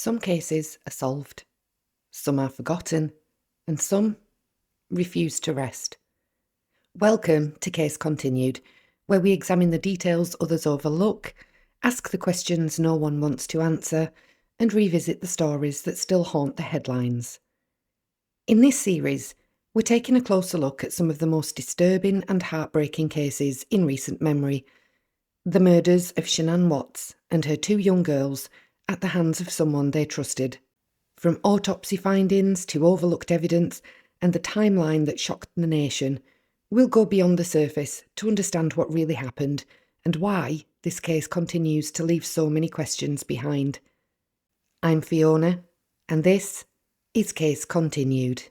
Some cases are solved, some are forgotten, and some refuse to rest. Welcome to Case Continued, where we examine the details others overlook, ask the questions no one wants to answer, and revisit the stories that still haunt the headlines. In this series, we're taking a closer look at some of the most disturbing and heartbreaking cases in recent memory. The murders of Shanann Watts and her two young girls at the hands of someone they trusted. From autopsy findings to overlooked evidence and the timeline that shocked the nation, we'll go beyond the surface to understand what really happened and why this case continues to leave so many questions behind. I'm Fiona, and this is Case Continued.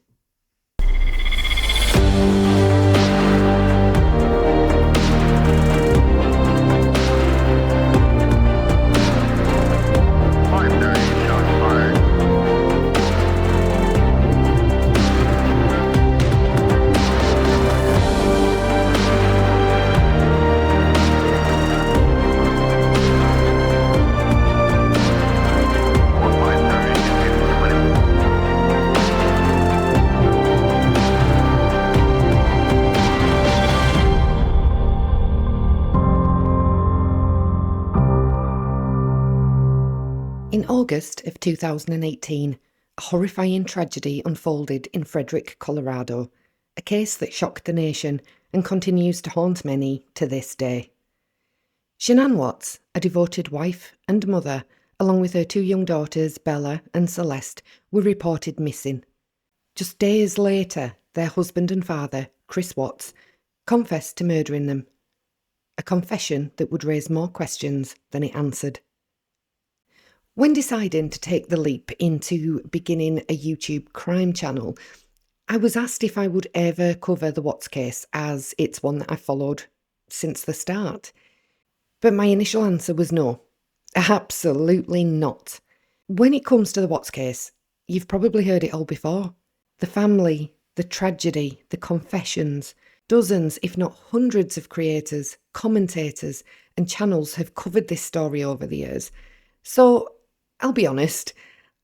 In August of 2018, a horrifying tragedy unfolded in Frederick, Colorado, a case that shocked the nation and continues to haunt many to this day. Shanann Watts, a devoted wife and mother, along with her two young daughters, Bella and Celeste, were reported missing. Just days later, their husband and father, Chris Watts, confessed to murdering them, a confession that would raise more questions than it answered. When deciding to take the leap into beginning a YouTube crime channel, I was asked if I would ever cover the Watts case, as it's one that I've followed since the start. But my initial answer was no, absolutely not. When it comes to the Watts case, you've probably heard it all before. The family, the tragedy, the confessions. Dozens, if not hundreds of creators, commentators and channels have covered this story over the years. So I'll be honest,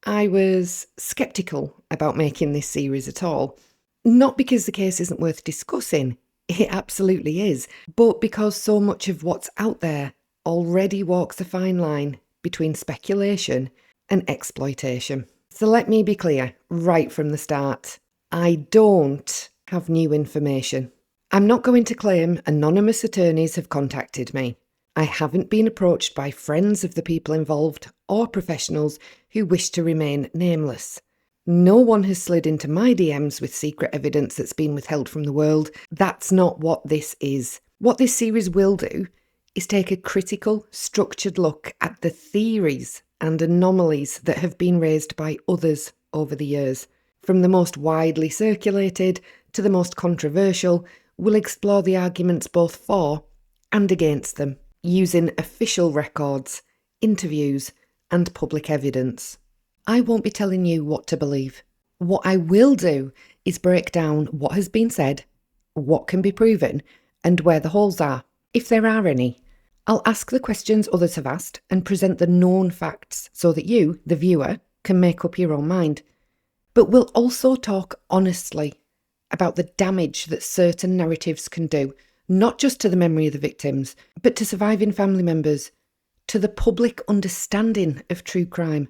I was sceptical about making this series at all. Not because the case isn't worth discussing, it absolutely is, but because so much of what's out there already walks a fine line between speculation and exploitation. So let me be clear right from the start. I don't have new information. I'm not going to claim anonymous attorneys have contacted me. I haven't been approached by friends of the people involved or professionals who wish to remain nameless. No one has slid into my DMs with secret evidence that's been withheld from the world. That's not what this is. What this series will do is take a critical, structured look at the theories and anomalies that have been raised by others over the years. From the most widely circulated to the most controversial, we'll explore the arguments both for and against them, using official records, interviews, and public evidence. I won't be telling you what to believe. What I will do is break down what has been said, what can be proven, and where the holes are, if there are any. I'll ask the questions others have asked and present the known facts so that you, the viewer, can make up your own mind. But we'll also talk honestly about the damage that certain narratives can do, not just to the memory of the victims, but to surviving family members, to the public understanding of true crime,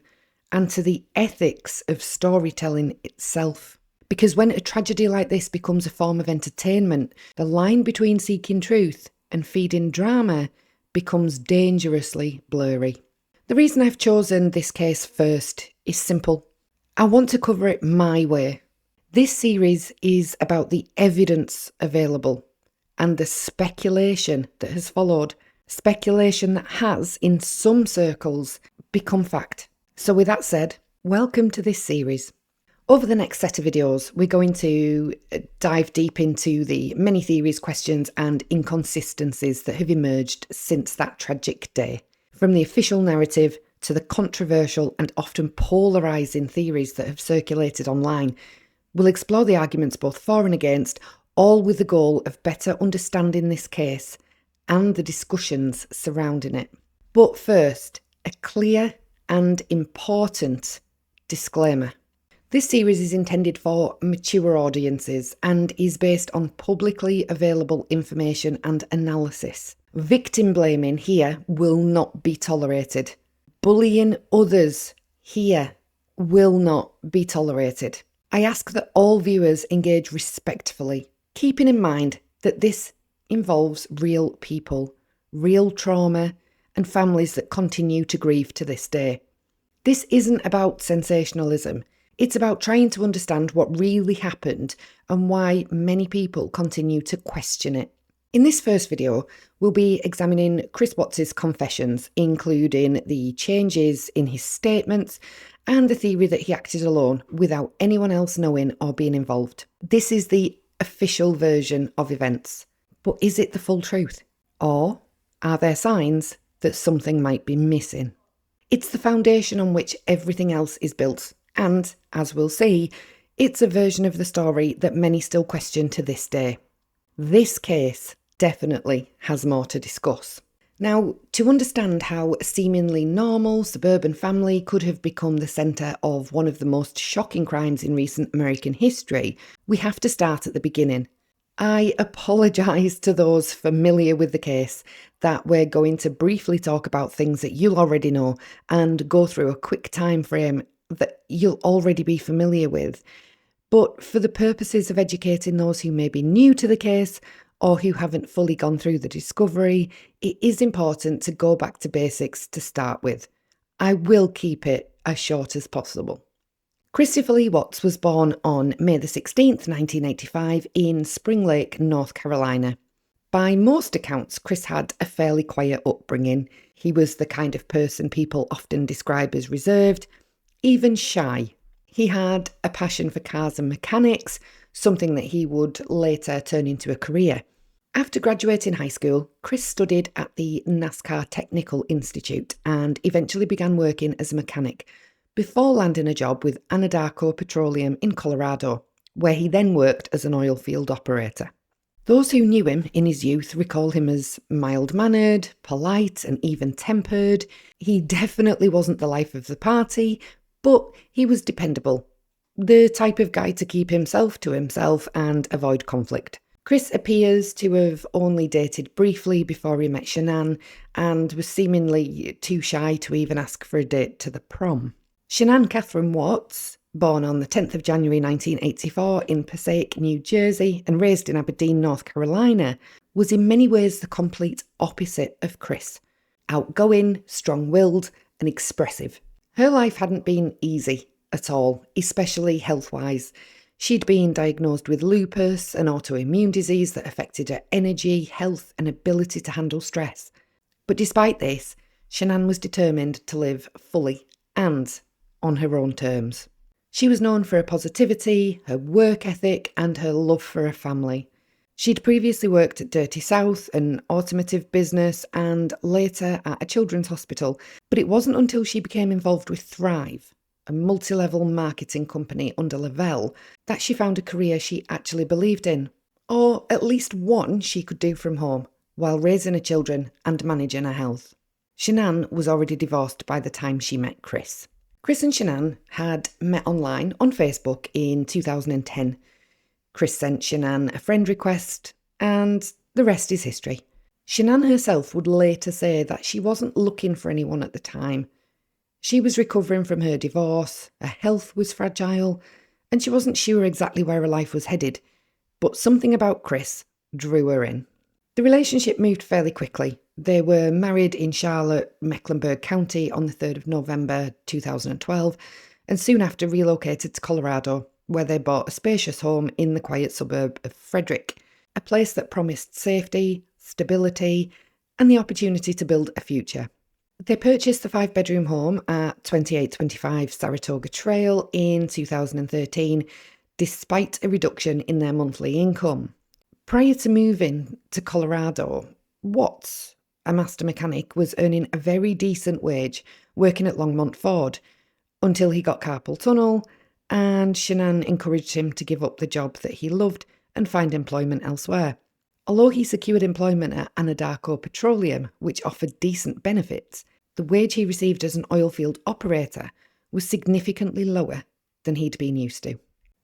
and to the ethics of storytelling itself. Because when a tragedy like this becomes a form of entertainment, the line between seeking truth and feeding drama becomes dangerously blurry. The reason I've chosen this case first is simple. I want to cover it my way. This series is about the evidence available and the speculation that has followed. Speculation that has, in some circles, become fact. So with that said, welcome to this series. Over the next set of videos, we're going to dive deep into the many theories, questions and inconsistencies that have emerged since that tragic day. From the official narrative to the controversial and often polarising theories that have circulated online, we'll explore the arguments both for and against, all with the goal of better understanding this case and the discussions surrounding it. But first, a clear and important disclaimer. This series is intended for mature audiences and is based on publicly available information and analysis. Victim blaming here will not be tolerated. Bullying others here will not be tolerated. I ask that all viewers engage respectfully, keeping in mind that this involves real people, real trauma, and families that continue to grieve to this day. This isn't about sensationalism. It's about trying to understand what really happened and why many people continue to question it. In this first video, we'll be examining Chris Watts' confessions, including the changes in his statements and the theory that he acted alone without anyone else knowing or being involved. This is the official version of events. But is it the full truth? Or are there signs that something might be missing? It's the foundation on which everything else is built. And, as we'll see, it's a version of the story that many still question to this day. This case definitely has more to discuss. Now, to understand how a seemingly normal suburban family could have become the centre of one of the most shocking crimes in recent American history, we have to start at the beginning. I apologise to those familiar with the case that we're going to briefly talk about things that you'll already know and go through a quick time frame that you'll already be familiar with. But for the purposes of educating those who may be new to the case or who haven't fully gone through the discovery, it is important to go back to basics to start with. I will keep it as short as possible. Christopher Lee Watts was born on May the 16th, 1985 in Spring Lake, North Carolina. By most accounts, Chris had a fairly quiet upbringing. He was the kind of person people often describe as reserved, even shy. He had a passion for cars and mechanics, something that he would later turn into a career. After graduating high school, Chris studied at the NASCAR Technical Institute and eventually began working as a mechanic before landing a job with Anadarko Petroleum in Colorado, where he then worked as an oil field operator. Those who knew him in his youth recall him as mild-mannered, polite and even-tempered. He definitely wasn't the life of the party, but he was dependable, the type of guy to keep himself to himself and avoid conflict. Chris appears to have only dated briefly before he met Shanann and was seemingly too shy to even ask for a date to the prom. Shanann Catherine Watts, born on the 10th of January 1984 in Passaic, New Jersey and raised in Aberdeen, North Carolina, was in many ways the complete opposite of Chris. Outgoing, strong-willed and expressive. Her life hadn't been easy at all, especially health-wise. She'd been diagnosed with lupus, an autoimmune disease that affected her energy, health and ability to handle stress. But despite this, Shanann was determined to live fully and on her own terms. She was known for her positivity, her work ethic and her love for her family. She'd previously worked at Dirty South, an automotive business, and later at a children's hospital, but it wasn't until she became involved with Thrive, a multi-level marketing company under Lavelle, that she found a career she actually believed in, or at least one she could do from home, while raising her children and managing her health. Shanann was already divorced by the time she met Chris. Chris and Shanann had met online on Facebook in 2010. Chris sent Shanann a friend request, and the rest is history. Shanann herself would later say that she wasn't looking for anyone at the time. She was recovering from her divorce, her health was fragile, and she wasn't sure exactly where her life was headed, but something about Chris drew her in. The relationship moved fairly quickly. They were married in Charlotte, Mecklenburg County on the 3rd of November 2012, and soon after relocated to Colorado, where they bought a spacious home in the quiet suburb of Frederick, a place that promised safety, stability, and the opportunity to build a future. They purchased the 5-bedroom home at 2825 Saratoga Trail in 2013, despite a reduction in their monthly income. Prior to moving to Colorado, Watts, a master mechanic, was earning a very decent wage working at Longmont Ford until he got carpal tunnel, and Shanann encouraged him to give up the job that he loved and find employment elsewhere. Although he secured employment at Anadarko Petroleum, which offered decent benefits, the wage he received as an oilfield operator was significantly lower than he'd been used to.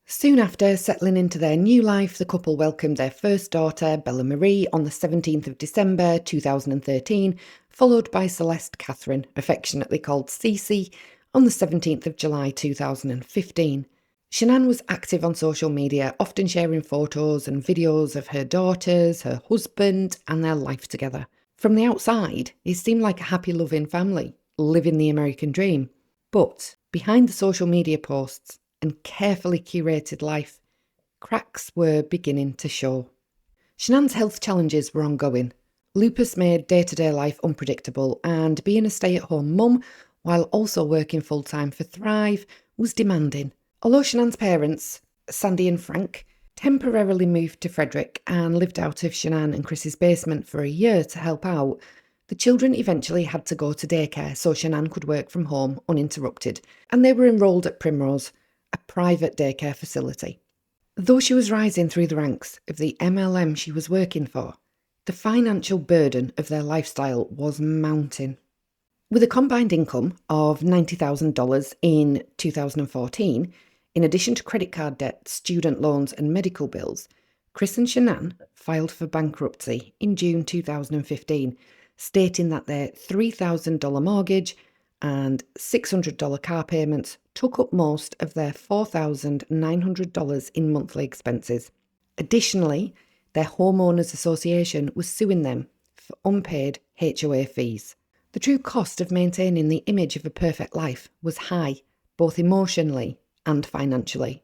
Soon after settling into their new life, the couple welcomed their first daughter, Bella Marie, on the 17th of December 2013, followed by Celeste Catherine, affectionately called Cece, on the 17th of July 2015. Shanann was active on social media, often sharing photos and videos of her daughters, her husband, and their life together. From the outside, it seemed like a happy, loving family, living the American dream. But behind the social media posts and carefully curated life, cracks were beginning to show. Shanann's health challenges were ongoing. Lupus made day-to-day life unpredictable, and being a stay-at-home mum, while also working full-time for Thrive, was demanding. Although Shanann's parents, Sandy and Frank, temporarily moved to Frederick and lived out of Shanann and Chris's basement for a year to help out, the children eventually had to go to daycare so Shanann could work from home uninterrupted, and they were enrolled at Primrose, a private daycare facility. Though she was rising through the ranks of the MLM she was working for, the financial burden of their lifestyle was mounting. With a combined income of $90,000 in 2014, in addition to credit card debt, student loans and medical bills, Chris and Shanann filed for bankruptcy in June 2015, stating that their $3,000 mortgage and $600 car payments took up most of their $4,900 in monthly expenses. Additionally, their homeowners association was suing them for unpaid HOA fees. The true cost of maintaining the image of a perfect life was high, both emotionally and financially.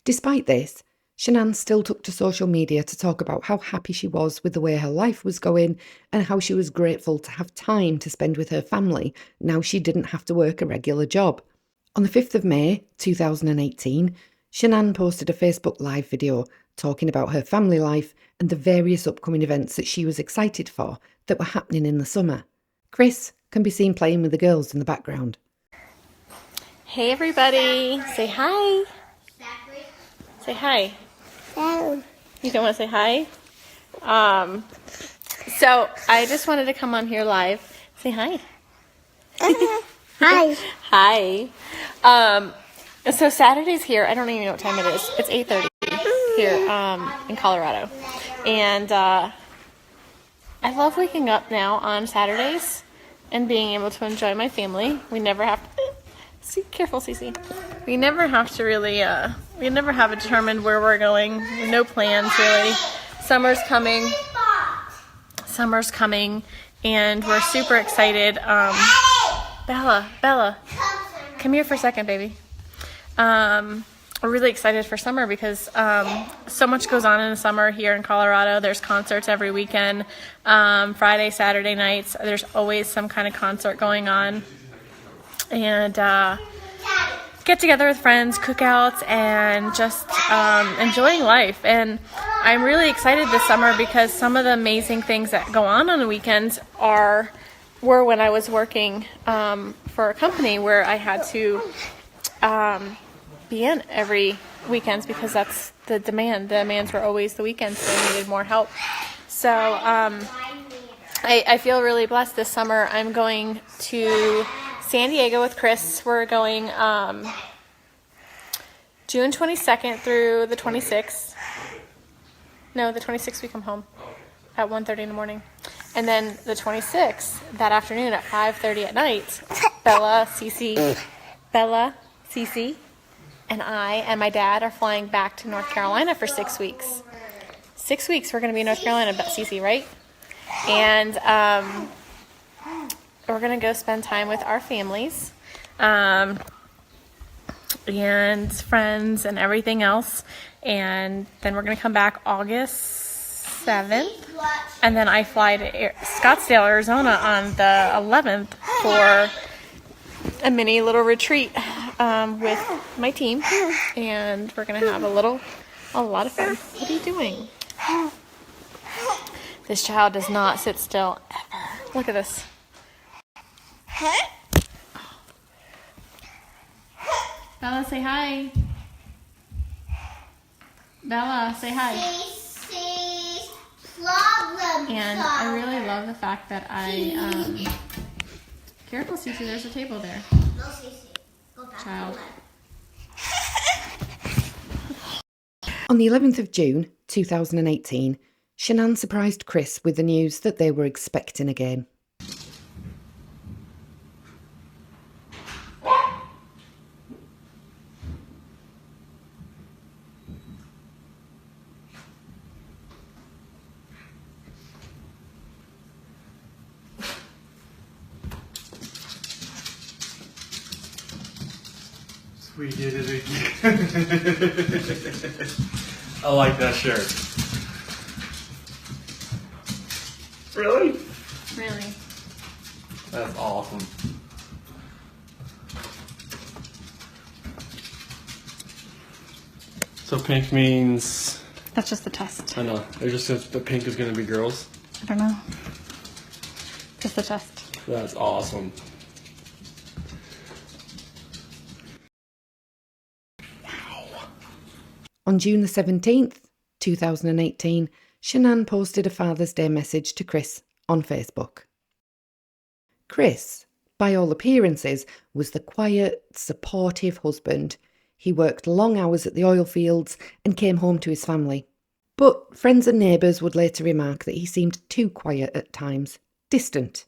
Despite this, Shanann still took to social media to talk about how happy she was with the way her life was going and how she was grateful to have time to spend with her family now she didn't have to work a regular job. On the 5th of May 2018, Shanann posted a Facebook Live video talking about her family life and the various upcoming events that she was excited for that were happening in the summer. Chris can be seen playing with the girls in the background. Hey everybody, say hi. Say hi. No. You don't want to say hi? So I just wanted to come on here live. Say hi. Hi. Hi. So Saturday's here. I don't even know what time it is. It's 8:30 here in Colorado. And I love waking up now on Saturdays and being able to enjoy my family. We never have to... Careful, Cece. We never have to really... we never have it determined where we're going. No plans, really. Summer's coming. And we're super excited. Bella, come here for a second, baby. We're really excited for summer because so much goes on in the summer here in Colorado. There's concerts every weekend, Friday, Saturday nights. There's always some kind of concert going on. And get together with friends, cookouts, and just enjoying life. And I'm really excited this summer because some of the amazing things that go on the weekends were when I was working for a company where I had to be in every weekends because that's the demand. The demands were always the weekends, so I needed more help. So I feel really blessed this summer. I'm going to San Diego with Chris. We're going June 22nd through the 26th. No, the 26th we come home at 1:30 in the morning. And then the 26th, that afternoon at 5:30 at night, Bella, Cece, and I and my dad are flying back to North Carolina for 6 weeks. 6 weeks we're going to be in North Carolina, Cece, right? And we're going to go spend time with our families and friends and everything else. And then we're going to come back August 7th. And then I fly to Scottsdale, Arizona on the 11th for a mini little retreat with my team. And we're going to have a lot of fun. What are you doing? This child does not sit still ever. Look at this. Bella, say hi. Bella, say hi. And I really love the fact that I Careful, Cece, there's a table there. No, Cece. Go back. Child. On the 11th of June 2018, Shanann surprised Chris with the news that they were expecting again. We did it again. I like that shirt. Really? Really? That's awesome. So pink means... That's just the test. I know. It just says the pink is going to be girls. I don't know. Just the test. That's awesome. On June the 17th, 2018, Shanann posted a Father's Day message to Chris on Facebook. Chris, by all appearances, was the quiet, supportive husband. He worked long hours at the oil fields and came home to his family. But friends and neighbours would later remark that he seemed too quiet at times, distant,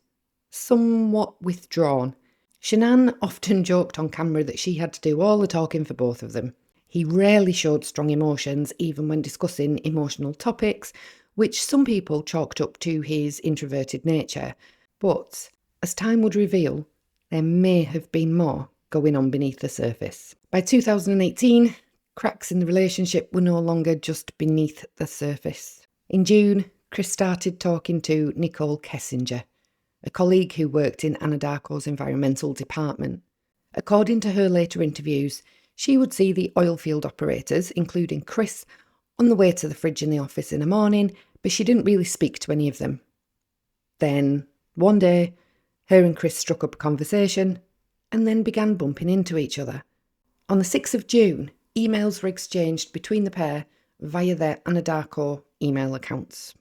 somewhat withdrawn. Shanann often joked on camera that she had to do all the talking for both of them. He rarely showed strong emotions, even when discussing emotional topics, which some people chalked up to his introverted nature. But, as time would reveal, there may have been more going on beneath the surface. By 2018, cracks in the relationship were no longer just beneath the surface. In June, Chris started talking to Nicole Kessinger, a colleague who worked in Anadarko's environmental department. According to her later interviews, she would see the oilfield operators, including Chris, on the way to the fridge in the office in the morning, but she didn't really speak to any of them. Then, one day, her and Chris struck up a conversation and then began bumping into each other. On the 6th of June, emails were exchanged between the pair via their Anadarko email accounts.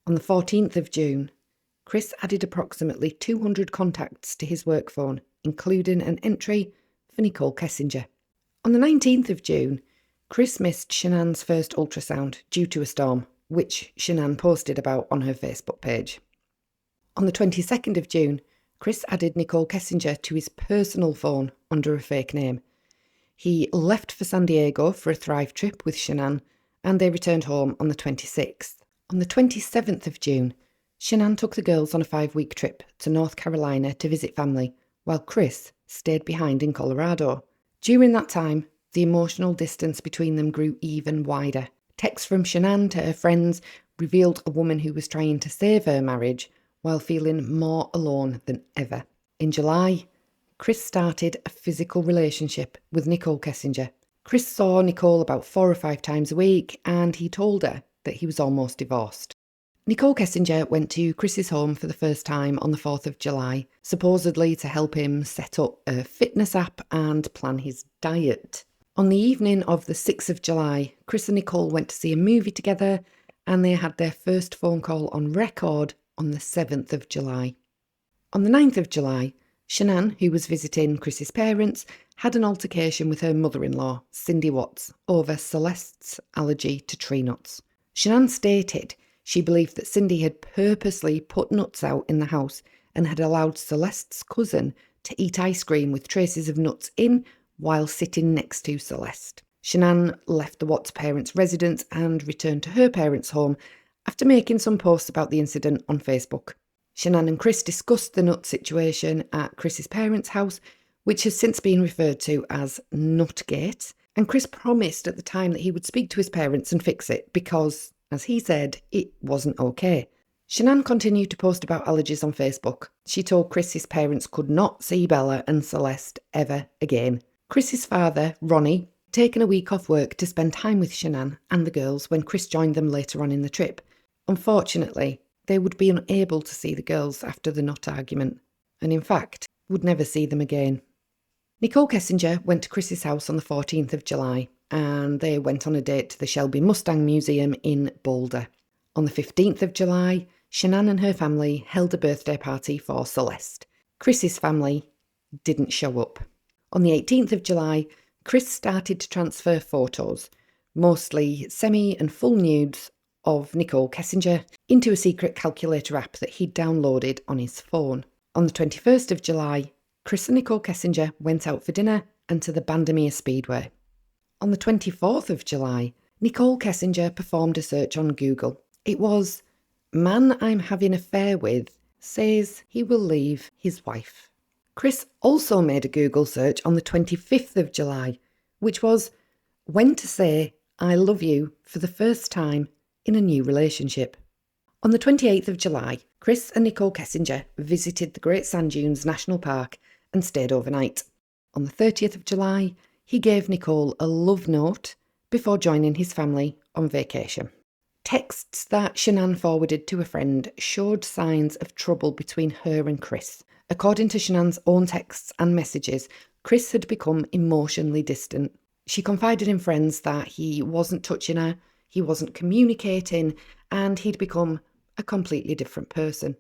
On the 14th of June, Chris added approximately 200 contacts to his work phone, including an entry for Nicole Kessinger. On the 19th of June, Chris missed Shanann's first ultrasound due to a storm, which Shanann posted about on her Facebook page. On the 22nd of June, Chris added Nicole Kessinger to his personal phone under a fake name. He left for San Diego for a Thrive trip with Shanann, and they returned home on the 26th. On the 27th of June, Shanann took the girls on a 5-week trip to North Carolina to visit family, while Chris stayed behind in Colorado. During that time, the emotional distance between them grew even wider. Texts from Shanann to her friends revealed a woman who was trying to save her marriage while feeling more alone than ever. In July, Chris started a physical relationship with Nicole Kessinger. Chris saw Nicole about 4 or 5 times a week, and he told her that he was almost divorced. Nicole Kessinger went to Chris's home for the first time on the 4th of July, supposedly to help him set up a fitness app and plan his diet. On the evening of the 6th of July, Chris and Nicole went to see a movie together, and they had their first phone call on record on the 7th of July. On the 9th of July, Shanann, who was visiting Chris's parents, had an altercation with her mother-in-law, Cindy Watts, over Celeste's allergy to tree nuts. Shanann stated she believed that Cindy had purposely put nuts out in the house and had allowed Celeste's cousin to eat ice cream with traces of nuts in while sitting next to Celeste. Shanann left the Watts parents' residence and returned to her parents' home after making some posts about the incident on Facebook. Shanann and Chris discussed the nut situation at Chris's parents' house, which has since been referred to as Nutgate, and Chris promised at the time that he would speak to his parents and fix it because, as he said, it wasn't okay. Shanann continued to post about allergies on Facebook. She told Chris his parents could not see Bella and Celeste ever again. Chris's father, Ronnie, had taken a week off work to spend time with Shanann and the girls when Chris joined them later on in the trip. Unfortunately, they would be unable to see the girls after the nut argument, and in fact, would never see them again. Nicole Kessinger went to Chris's house on the 14th of July, and they went on a date to the Shelby Mustang Museum in Boulder. On the 15th of July, Shanann and her family held a birthday party for Celeste. Chris's family didn't show up. On the 18th of July, Chris started to transfer photos, mostly semi and full nudes, of Nicole Kessinger into a secret calculator app that he'd downloaded on his phone. On the 21st of July, Chris and Nicole Kessinger went out for dinner and to the Bandamere Speedway. On the 24th of July, Nicole Kessinger performed a search on Google. It was, "Man I'm having an affair with says he will leave his wife." Chris also made a Google search on the 25th of July, which was, "When to say I love you for the first time in a new relationship." On the 28th of July, Chris and Nicole Kessinger visited the Great Sand Dunes National Park and stayed overnight. On the 30th of July, he gave Nicole a love note before joining his family on vacation. Texts that Shanann forwarded to a friend showed signs of trouble between her and Chris. According to Shanann's own texts and messages, Chris had become emotionally distant. She confided in friends that he wasn't touching her, he wasn't communicating, and he'd become a completely different person.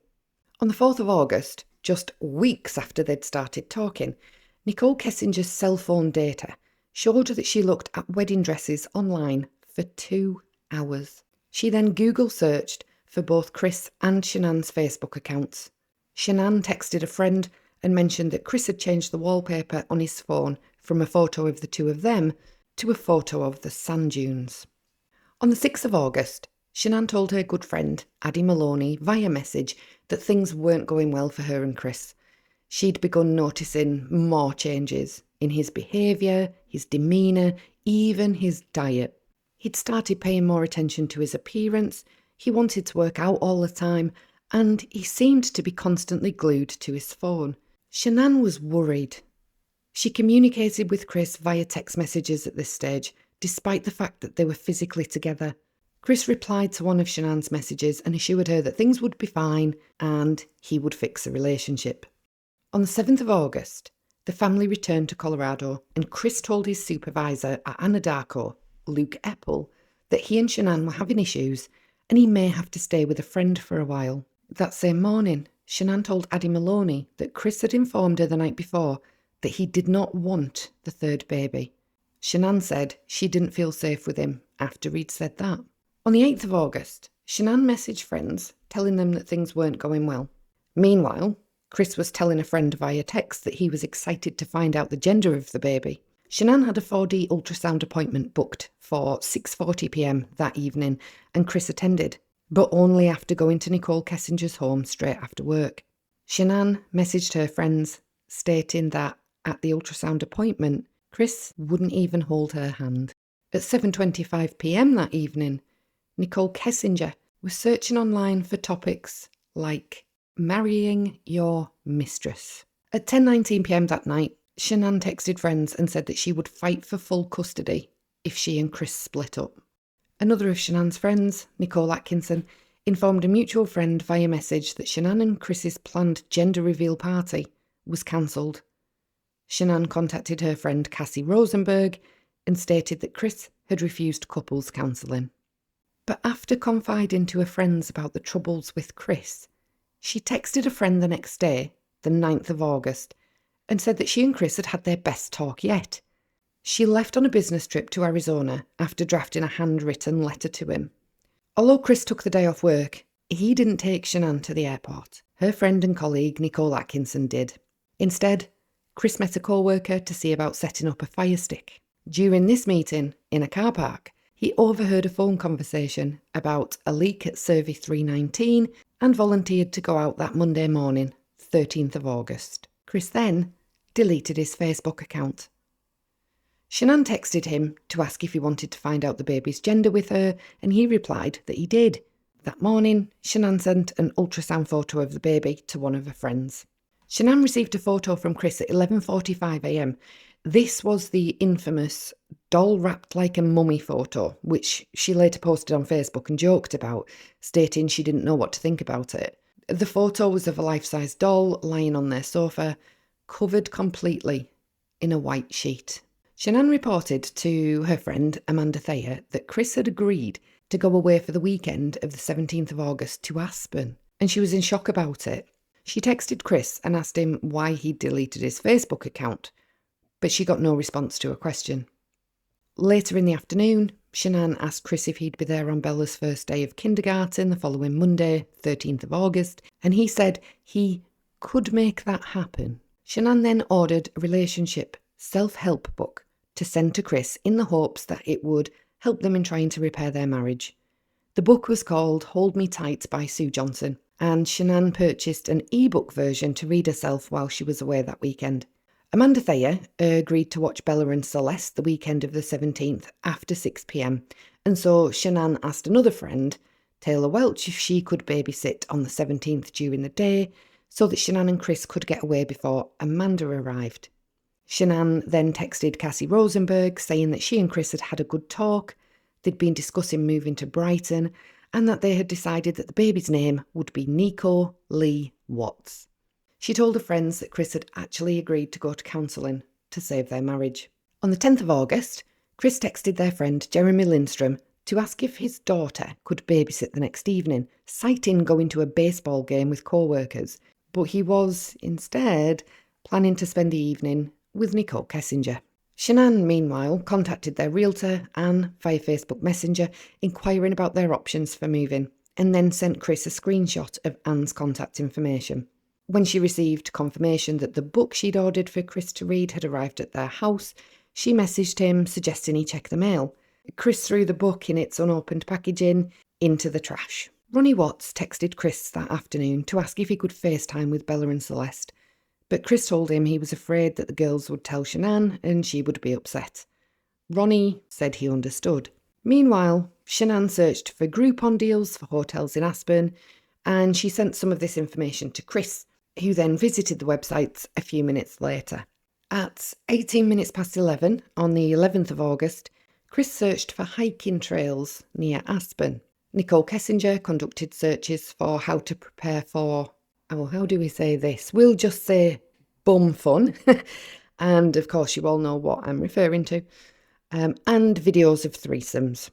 On the 4th of August, just weeks after they'd started talking, Nicole Kessinger's cell phone data showed that she looked at wedding dresses online for 2 hours. She then Google searched for both Chris and Shanann's Facebook accounts. Shanann texted a friend and mentioned that Chris had changed the wallpaper on his phone from a photo of the two of them to a photo of the sand dunes. On the 6th of August, Shanann told her good friend, Addie Maloney, via message that things weren't going well for her and Chris. She'd begun noticing more changes in his behaviour, his demeanour, even his diet. He'd started paying more attention to his appearance, he wanted to work out all the time, and he seemed to be constantly glued to his phone. Shanann was worried. She communicated with Chris via text messages at this stage, despite the fact that they were physically together. Chris replied to one of Shanann's messages and assured her that things would be fine and he would fix the relationship. On the 7th of August, the family returned to Colorado and Chris told his supervisor at Anadarko, Luke Eppel, that he and Shanann were having issues and he may have to stay with a friend for a while. That same morning, Shanann told Addie Maloney that Chris had informed her the night before that he did not want the third baby. Shanann said she didn't feel safe with him after he'd said that. On the 8th of August, Shanann messaged friends telling them that things weren't going well. Meanwhile, Chris was telling a friend via text that he was excited to find out the gender of the baby. Shanann had a 4D ultrasound appointment booked for 6:40 p.m. that evening and Chris attended, but only after going to Nicole Kessinger's home straight after work. Shanann messaged her friends stating that at the ultrasound appointment, Chris wouldn't even hold her hand. At 7:25 p.m. that evening, Nicole Kessinger was searching online for topics like marrying your mistress. At 10:19 p.m. that night, Shanann texted friends and said that she would fight for full custody if she and Chris split up. Another of Shanann's friends, Nicole Atkinson, informed a mutual friend via message that Shanann and Chris's planned gender reveal party was cancelled. Shanann contacted her friend Cassie Rosenberg and stated that Chris had refused couples counselling. But after confiding to her friends about the troubles with Chris, she texted a friend the next day, the 9th of August, and said that she and Chris had had their best talk yet. She left on a business trip to Arizona after drafting a handwritten letter to him. Although Chris took the day off work, he didn't take Shanann to the airport. Her friend and colleague Nicole Atkinson did. Instead, Chris met a co-worker to see about setting up a fire stick. During this meeting, in a car park, he overheard a phone conversation about a leak at Survey 319 and volunteered to go out that Monday morning, 13th of August. Chris then deleted his Facebook account. Shanann texted him to ask if he wanted to find out the baby's gender with her, and he replied that he did. That morning, Shanann sent an ultrasound photo of the baby to one of her friends. Shanann received a photo from Chris at 11:45 a.m. This was the infamous doll wrapped like a mummy photo, which she later posted on Facebook and joked about, stating she didn't know what to think about it. The photo was of a life-size doll lying on their sofa, covered completely in a white sheet. Shanann reported to her friend Amanda Thayer that Chris had agreed to go away for the weekend of the 17th of August to Aspen, and she was in shock about it. She texted Chris and asked him why he'd deleted his Facebook account, but she got no response to her question. Later in the afternoon, Shanann asked Chris if he'd be there on Bella's first day of kindergarten the following Monday, 13th of August, and he said he could make that happen. Shanann then ordered a relationship self-help book to send to Chris in the hopes that it would help them in trying to repair their marriage. The book was called Hold Me Tight by Sue Johnson, and Shanann purchased an ebook version to read herself while she was away that weekend. Amanda Thayer agreed to watch Bella and Celeste the weekend of the 17th after 6 p.m, and so Shanann asked another friend, Taylor Welch, if she could babysit on the 17th during the day so that Shanann and Chris could get away before Amanda arrived. Shanann then texted Cassie Rosenberg saying that she and Chris had had a good talk, they'd been discussing moving to Brighton, and that they had decided that the baby's name would be Nico Lee Watts. She told her friends that Chris had actually agreed to go to counselling to save their marriage. On the 10th of August, Chris texted their friend Jeremy Lindstrom to ask if his daughter could babysit the next evening, citing going to a baseball game with co-workers, but he was, instead, planning to spend the evening with Nicole Kessinger. Shanann, meanwhile, contacted their realtor, Anne, via Facebook Messenger, inquiring about their options for moving, and then sent Chris a screenshot of Anne's contact information. When she received confirmation that the book she'd ordered for Chris to read had arrived at their house, she messaged him suggesting he check the mail. Chris threw the book in its unopened packaging into the trash. Ronnie Watts texted Chris that afternoon to ask if he could FaceTime with Bella and Celeste, but Chris told him he was afraid that the girls would tell Shanann and she would be upset. Ronnie said he understood. Meanwhile, Shanann searched for Groupon deals for hotels in Aspen, and she sent some of this information to Chris, who then visited the websites a few minutes later. At 18 minutes past 11 on the 11th of August, Chris searched for hiking trails near Aspen. Nicole Kessinger conducted searches for how to prepare for, how do we say this? We'll just say bum fun. And of course you all know what I'm referring to. And videos of threesomes.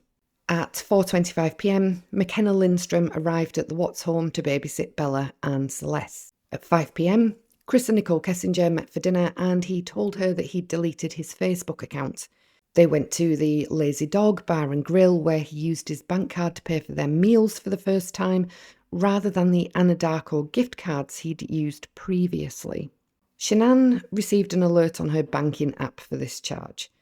At 4:25 p.m, McKenna Lindstrom arrived at the Watts home to babysit Bella and Celeste. At 5 p.m, Chris and Nicole Kessinger met for dinner and he told her that he'd deleted his Facebook account. They went to the Lazy Dog Bar and Grill where he used his bank card to pay for their meals for the first time, rather than the Anadarko gift cards he'd used previously. Shanann received an alert on her banking app for this charge.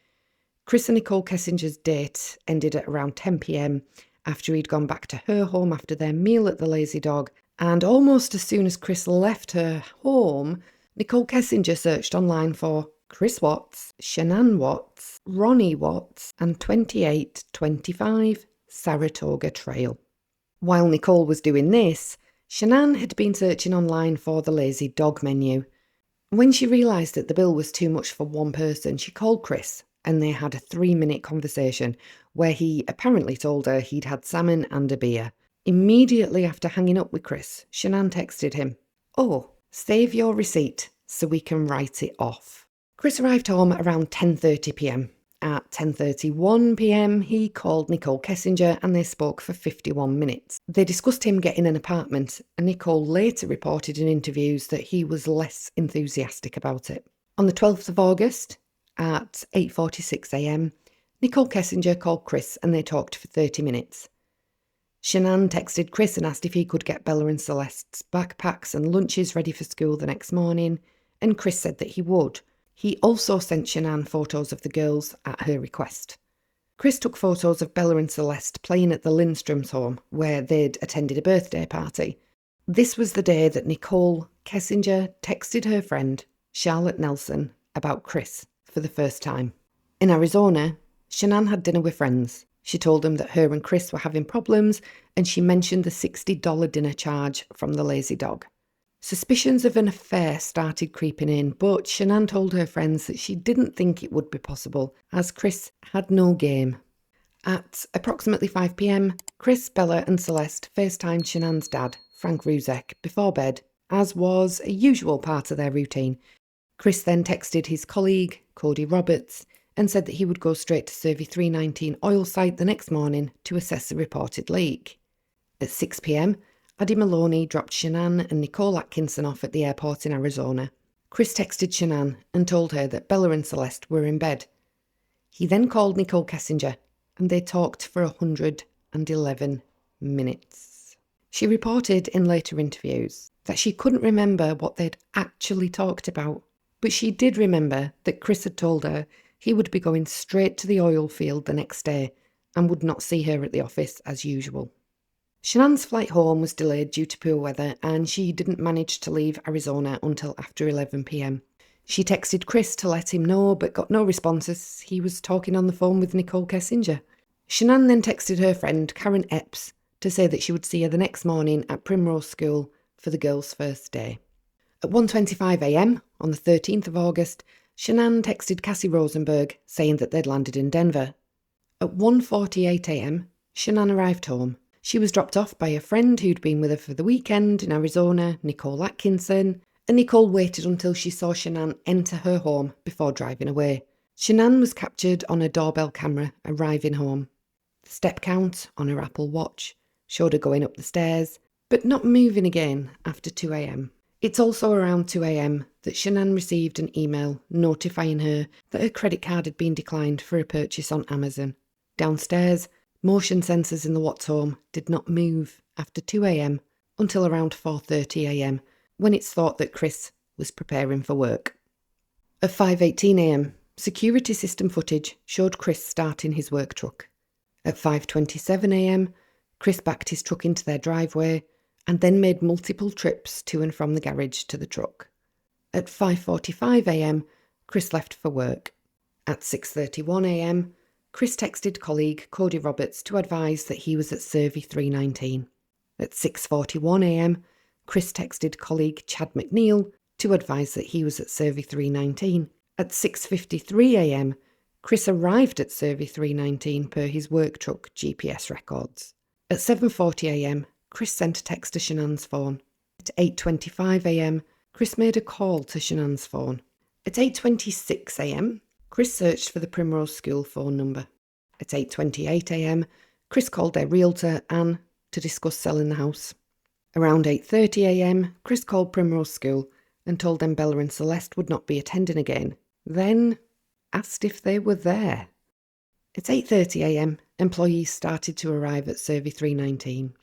Chris and Nicole Kessinger's date ended at around 10 p.m. after he'd gone back to her home after their meal at the Lazy Dog, and almost as soon as Chris left her home, Nicole Kessinger searched online for Chris Watts, Shanann Watts, Ronnie Watts, and 2825 Saratoga Trail. While Nicole was doing this, Shanann had been searching online for the Lazy Dog menu. When she realised that the bill was too much for one person, she called Chris and they had a 3-minute conversation where he apparently told her he'd had salmon and a beer. Immediately after hanging up with Chris, Shanann texted him, "Oh, save your receipt so we can write it off." Chris arrived home around 10:30 p.m. At 10:31 p.m, he called Nicole Kessinger and they spoke for 51 minutes. They discussed him getting an apartment, and Nicole later reported in interviews that he was less enthusiastic about it. On the 12th of August, at 8:46 a.m, Nicole Kessinger called Chris and they talked for 30 minutes. Shanann texted Chris and asked if he could get Bella and Celeste's backpacks and lunches ready for school the next morning, and Chris said that he would. He also sent Shanann photos of the girls at her request. Chris took photos of Bella and Celeste playing at the Lindstrom's home, where they'd attended a birthday party. This was the day that Nicole Kessinger texted her friend, Charlotte Nelson, about Chris for the first time. In Arizona, Shanann had dinner with friends. She told them that her and Chris were having problems, and she mentioned the $60 dinner charge from the Lazy Dog. Suspicions of an affair started creeping in, but Shanann told her friends that she didn't think it would be possible, as Chris had no game. At approximately 5 p.m, Chris, Bella and Celeste FaceTimed Shanann's dad, Frank Ruzek, before bed, as was a usual part of their routine. Chris then texted his colleague, Cody Roberts, and said that he would go straight to Survey 319 oil site the next morning to assess the reported leak. At 6 p.m, Addie Maloney dropped Shanann and Nicole Atkinson off at the airport in Arizona. Chris texted Shanann and told her that Bella and Celeste were in bed. He then called Nicole Kessinger, and they talked for 111 minutes. She reported in later interviews that she couldn't remember what they'd actually talked about, but she did remember that Chris had told her he would be going straight to the oil field the next day and would not see her at the office as usual. Shanann's flight home was delayed due to poor weather, and she didn't manage to leave Arizona until after 11 p.m. She texted Chris to let him know, but got no responses. He was talking on the phone with Nicole Kessinger. Shanann then texted her friend Karen Epps to say that she would see her the next morning at Primrose School for the girls' first day. At 1:25 a.m. on the 13th of August, Shanann texted Cassie Rosenberg saying that they'd landed in Denver. At 1:48 a.m, Shanann arrived home. She was dropped off by a friend who'd been with her for the weekend in Arizona, Nicole Atkinson, and Nicole waited until she saw Shanann enter her home before driving away. Shanann was captured on a doorbell camera arriving home. The step count on her Apple Watch showed her going up the stairs, but not moving again after 2 a.m. It's also around 2 a.m. that Shanann received an email notifying her that her credit card had been declined for a purchase on Amazon. Downstairs, motion sensors in the Watts home did not move after 2 a.m. until around 4:30 a.m, when it's thought that Chris was preparing for work. At 5:18 a.m, security system footage showed Chris starting his work truck. At 5:27 a.m, Chris backed his truck into their driveway and then made multiple trips to and from the garage to the truck. At 5:45 a.m, Chris left for work. At 6:31 a.m, Chris texted colleague Cody Roberts to advise that he was at Survey 319. At 6:41 a.m, Chris texted colleague Chad McNeil to advise that he was at Survey 319. At 6:53 a.m, Chris arrived at Survey 319 per his work truck GPS records. At 7:40 a.m, Chris sent a text to Shanann's phone. At 8:25 a.m, Chris made a call to Shanann's phone. At 8:26 a.m, Chris searched for the Primrose School phone number. At 8:28 a.m, Chris called their realtor, Anne, to discuss selling the house. Around 8:30 a.m, Chris called Primrose School and told them Bella and Celeste would not be attending again, then asked if they were there. At 8:30 a.m, employees started to arrive at Survey 319.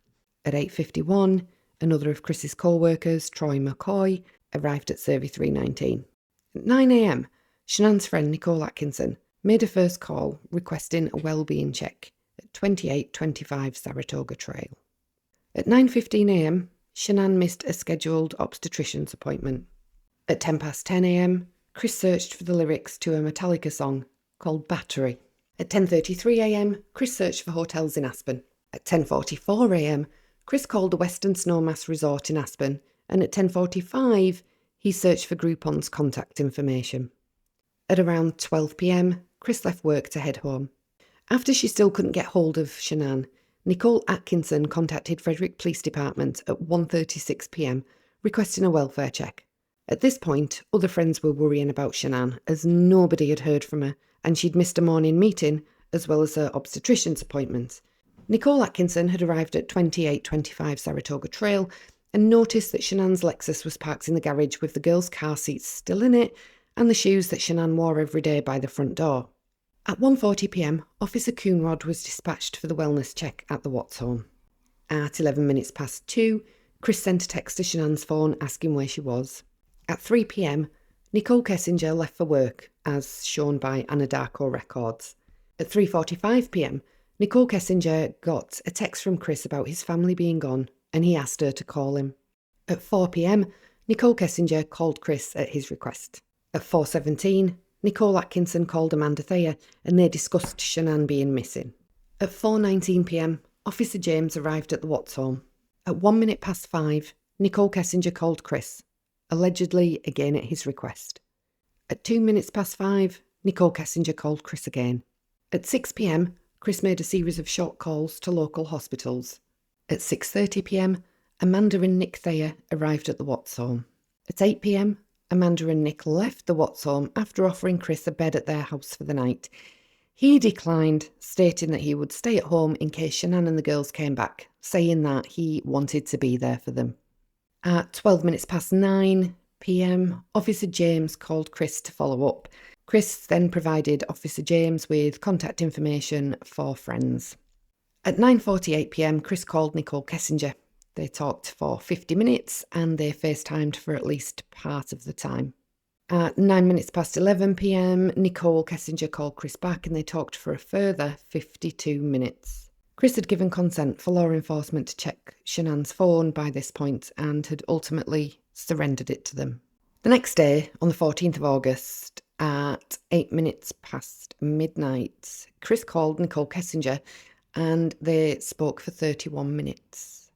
At 8:51, another of Chris's co-workers, Troy McCoy, arrived at Survey 319. At 9 a.m, Shanann's friend Nicole Atkinson made a first call requesting a well-being check at 2825 Saratoga Trail. At 9:15 a.m, Shanann missed a scheduled obstetrician's appointment. At 10:10 a.m, Chris searched for the lyrics to a Metallica song called Battery. At 10:33 a.m, Chris searched for hotels in Aspen. At 10:44 a.m, Chris called the Western Snowmass Resort in Aspen, and at 10:45 he searched for Groupon's contact information. At around 12 p.m, Chris left work to head home. After she still couldn't get hold of Shanann, Nicole Atkinson contacted Frederick Police Department at 1:36 p.m, requesting a welfare check. At this point, other friends were worrying about Shanann, as nobody had heard from her, and she'd missed a morning meeting, as well as her obstetrician's appointment. Nicole Atkinson had arrived at 2825 Saratoga Trail and noticed that Shanann's Lexus was parked in the garage with the girls' car seats still in it and the shoes that Shanann wore every day by the front door. At 1:40 p.m, Officer Coonrod was dispatched for the wellness check at the Watts home. At 11 minutes past 2, Chris sent a text to Shanann's phone asking where she was. At 3 p.m, Nicole Kessinger left for work, as shown by Anadarko records. At 3:45 p.m, Nicole Kessinger got a text from Chris about his family being gone, and he asked her to call him. At 4 p.m, Nicole Kessinger called Chris at his request. At 4:17, Nicole Atkinson called Amanda Thayer, and they discussed Shanann being missing. At 4:19 p.m, Officer James arrived at the Watts home. At 1 minute past 5, Nicole Kessinger called Chris, allegedly again at his request. At 5:02, Nicole Kessinger called Chris again. At 6 p.m, Chris made a series of short calls to local hospitals. At 6:30 p.m, Amanda and Nick Thayer arrived at the Watts home. At 8 p.m, Amanda and Nick left the Watts home after offering Chris a bed at their house for the night. He declined, stating that he would stay at home in case Shanann and the girls came back, saying that he wanted to be there for them. At 9 p.m, Officer James called Chris to follow up. Chris then provided Officer James with contact information for friends. At 9:48 p.m, Chris called Nicole Kessinger. They talked for 50 minutes and they FaceTimed for at least part of the time. At 11 p.m, Nicole Kessinger called Chris back and they talked for a further 52 minutes. Chris had given consent for law enforcement to check Shanann's phone by this point and had ultimately surrendered it to them. The next day, on the 14th of August, at 8 minutes past midnight, Chris called Nicole Kessinger and they spoke for 31 minutes.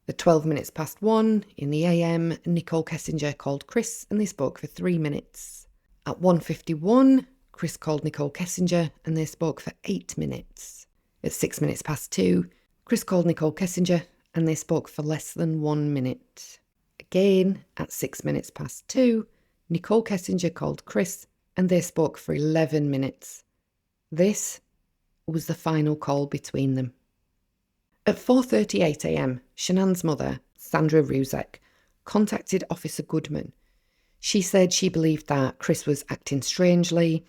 At 12 minutes past 1 in the AM, Nicole Kessinger called Chris and they spoke for 3 minutes. At 1:51, Chris called Nicole Kessinger and they spoke for 8 minutes. At 6 minutes past 2, Chris called Nicole Kessinger and they spoke for less than 1 minute. Again, at 6 minutes past 2, Nicole Kessinger called Chris and they spoke for 11 minutes. This was the final call between them. At 4:38 a.m, Shanann's mother, Sandra Ruzek, contacted Officer Goodman. She said she believed that Chris was acting strangely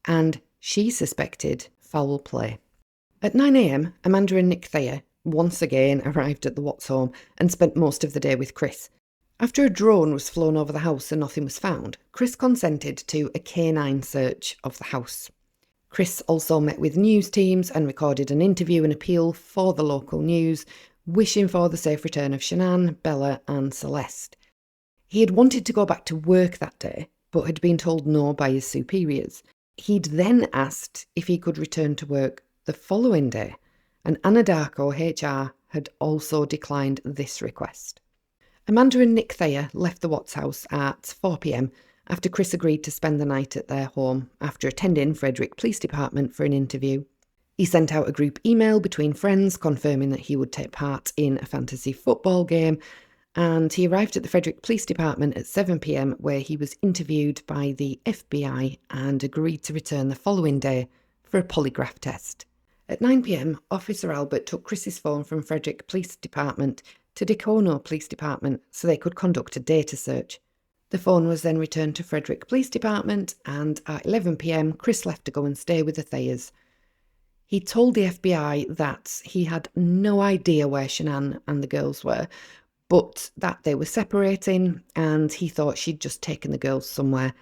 and she suspected foul play. At 9 a.m, Amanda and Nick Thayer once again arrived at the Watts home and spent most of the day with Chris. After a drone was flown over the house and nothing was found, Chris consented to a canine search of the house. Chris also met with news teams and recorded an interview and appeal for the local news, wishing for the safe return of Shanann, Bella and Celeste. He had wanted to go back to work that day, but had been told no by his superiors. He'd then asked if he could return to work the following day, and Anadarko HR had also declined this request. Amanda and Nick Thayer left the Watts house at 4 p.m, after Chris agreed to spend the night at their home after attending Frederick Police Department for an interview. He sent out a group email between friends confirming that he would take part in a fantasy football game, and he arrived at the Frederick Police Department at 7 p.m, where he was interviewed by the FBI and agreed to return the following day for a polygraph test. At 9 p.m, Officer Albert took Chris's phone from Frederick Police Department to Dacono Police Department so they could conduct a data search. The phone was then returned to Frederick Police Department and at 11 p.m, Chris left to go and stay with the Thayers. He told the FBI that he had no idea where Shanann and the girls were, but that they were separating and he thought she'd just taken the girls somewhere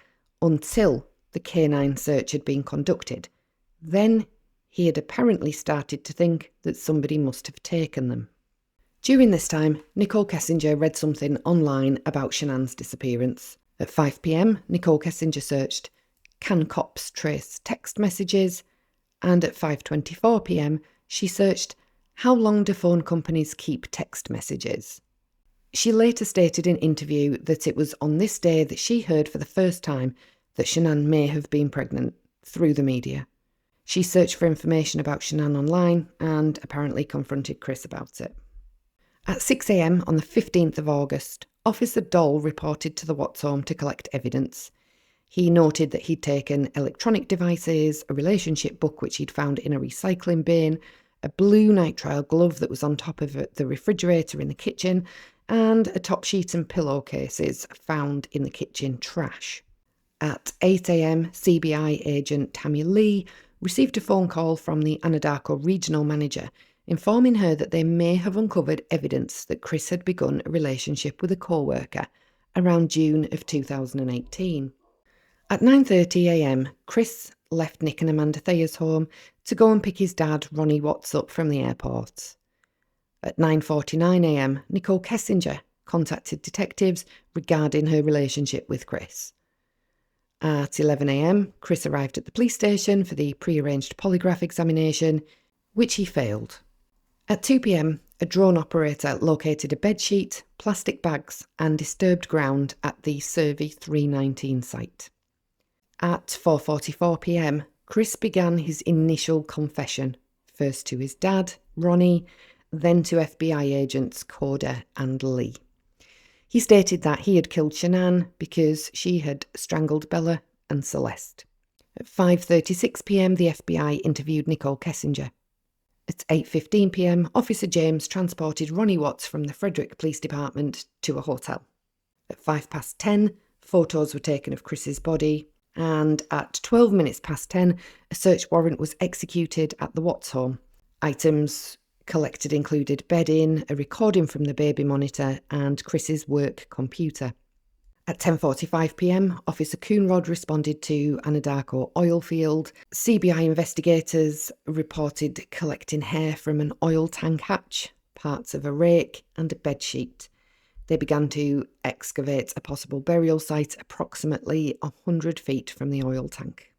until the canine search had been conducted. Then he had apparently started to think that somebody must have taken them. During this time, Nicole Kessinger read something online about Shanann's disappearance. At 5 p.m, Nicole Kessinger searched, "Can cops trace text messages?" And at 5:24 p.m, she searched, "How long do phone companies keep text messages?" She later stated in an interview that it was on this day that she heard for the first time that Shanann may have been pregnant through the media. She searched for information about Shanann online and apparently confronted Chris about it. At 6 a.m. on the 15th of August, Officer Doll reported to the Watts home to collect evidence. He noted that he'd taken electronic devices, a relationship book which he'd found in a recycling bin, a blue nitrile glove that was on top of the refrigerator in the kitchen, and a top sheet and pillowcases found in the kitchen trash. At 8 a.m, CBI agent Tammy Lee received a phone call from the Anadarko regional manager informing her that they may have uncovered evidence that Chris had begun a relationship with a co-worker around June of 2018. At 9:30 a.m, Chris left Nick and Amanda Thayer's home to go and pick his dad, Ronnie Watts, up from the airport. At 9:49 a.m, Nicole Kessinger contacted detectives regarding her relationship with Chris. At 11 a.m, Chris arrived at the police station for the pre-arranged polygraph examination, which he failed. At 2 p.m, A drone operator located a bedsheet, plastic bags and disturbed ground at the Survey 319 site. At 4:44 p.m, Chris began his initial confession, first to his dad, Ronnie, then to FBI agents Corder and Lee. He stated that he had killed Shanann because she had strangled Bella and Celeste. At 5:36 p.m, the FBI interviewed Nicole Kessinger. At 8:15 p.m, Officer James transported Ronnie Watts from the Frederick Police Department to a hotel. At 10:05, photos were taken of Chris's body, and at 12 minutes past 10, a search warrant was executed at the Watts home. Items collected included bedding, a recording from the baby monitor, and Chris's work computer. At 10:45 p.m, Officer Coonrod responded to Anadarko oil field. CBI investigators reported collecting hair from an oil tank hatch, parts of a rake, and a bedsheet. They began to excavate a possible burial site approximately 100 feet from the oil tank.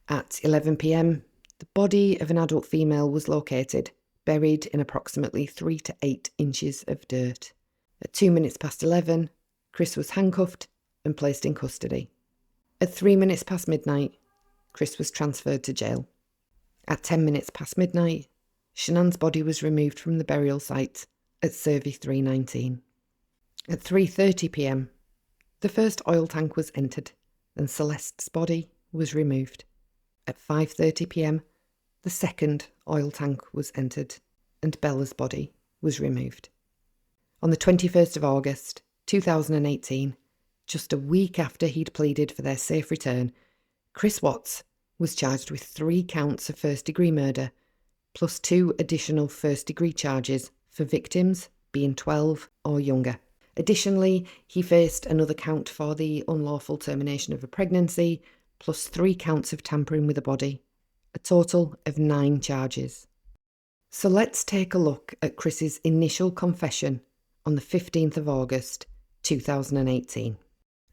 At 11 p.m, the body of an adult female was located, buried in approximately 3 to 8 inches of dirt. At 2 minutes past 11, Chris was handcuffed and placed in custody. At 3 minutes past midnight, Chris was transferred to jail. At 10 minutes past midnight, Shanann's body was removed from the burial site at Survey 319. At 3:30 p.m, the first oil tank was entered and Celeste's body was removed. At 5:30 p.m, the second oil tank was entered and Bella's body was removed. On the 21st of August, 2018, just a week after he'd pleaded for their safe return, Chris Watts was charged with 3 counts of first-degree murder, plus 2 additional first-degree charges for victims being 12 or younger. Additionally, he faced another count for the unlawful termination of a pregnancy, plus 3 counts of tampering with a body, a total of 9 charges. So let's take a look at Chris's initial confession on the 15th of August, 2018.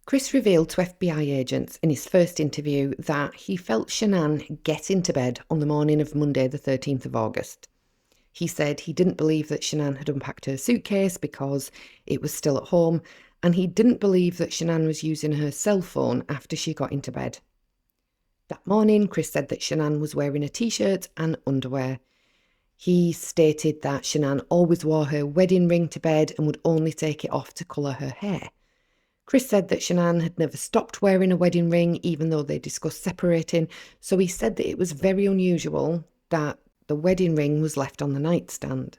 Chris revealed to FBI agents in his first interview that he felt Shanann get into bed on the morning of Monday the 13th of August. He said he didn't believe that Shanann had unpacked her suitcase because it was still at home, and he didn't believe that Shanann was using her cell phone after she got into bed. That morning, Chris said that Shanann was wearing a t-shirt and underwear. He stated that Shanann always wore her wedding ring to bed and would only take it off to colour her hair. Chris said that Shanann had never stopped wearing a wedding ring, even though they discussed separating, so he said that it was very unusual that the wedding ring was left on the nightstand.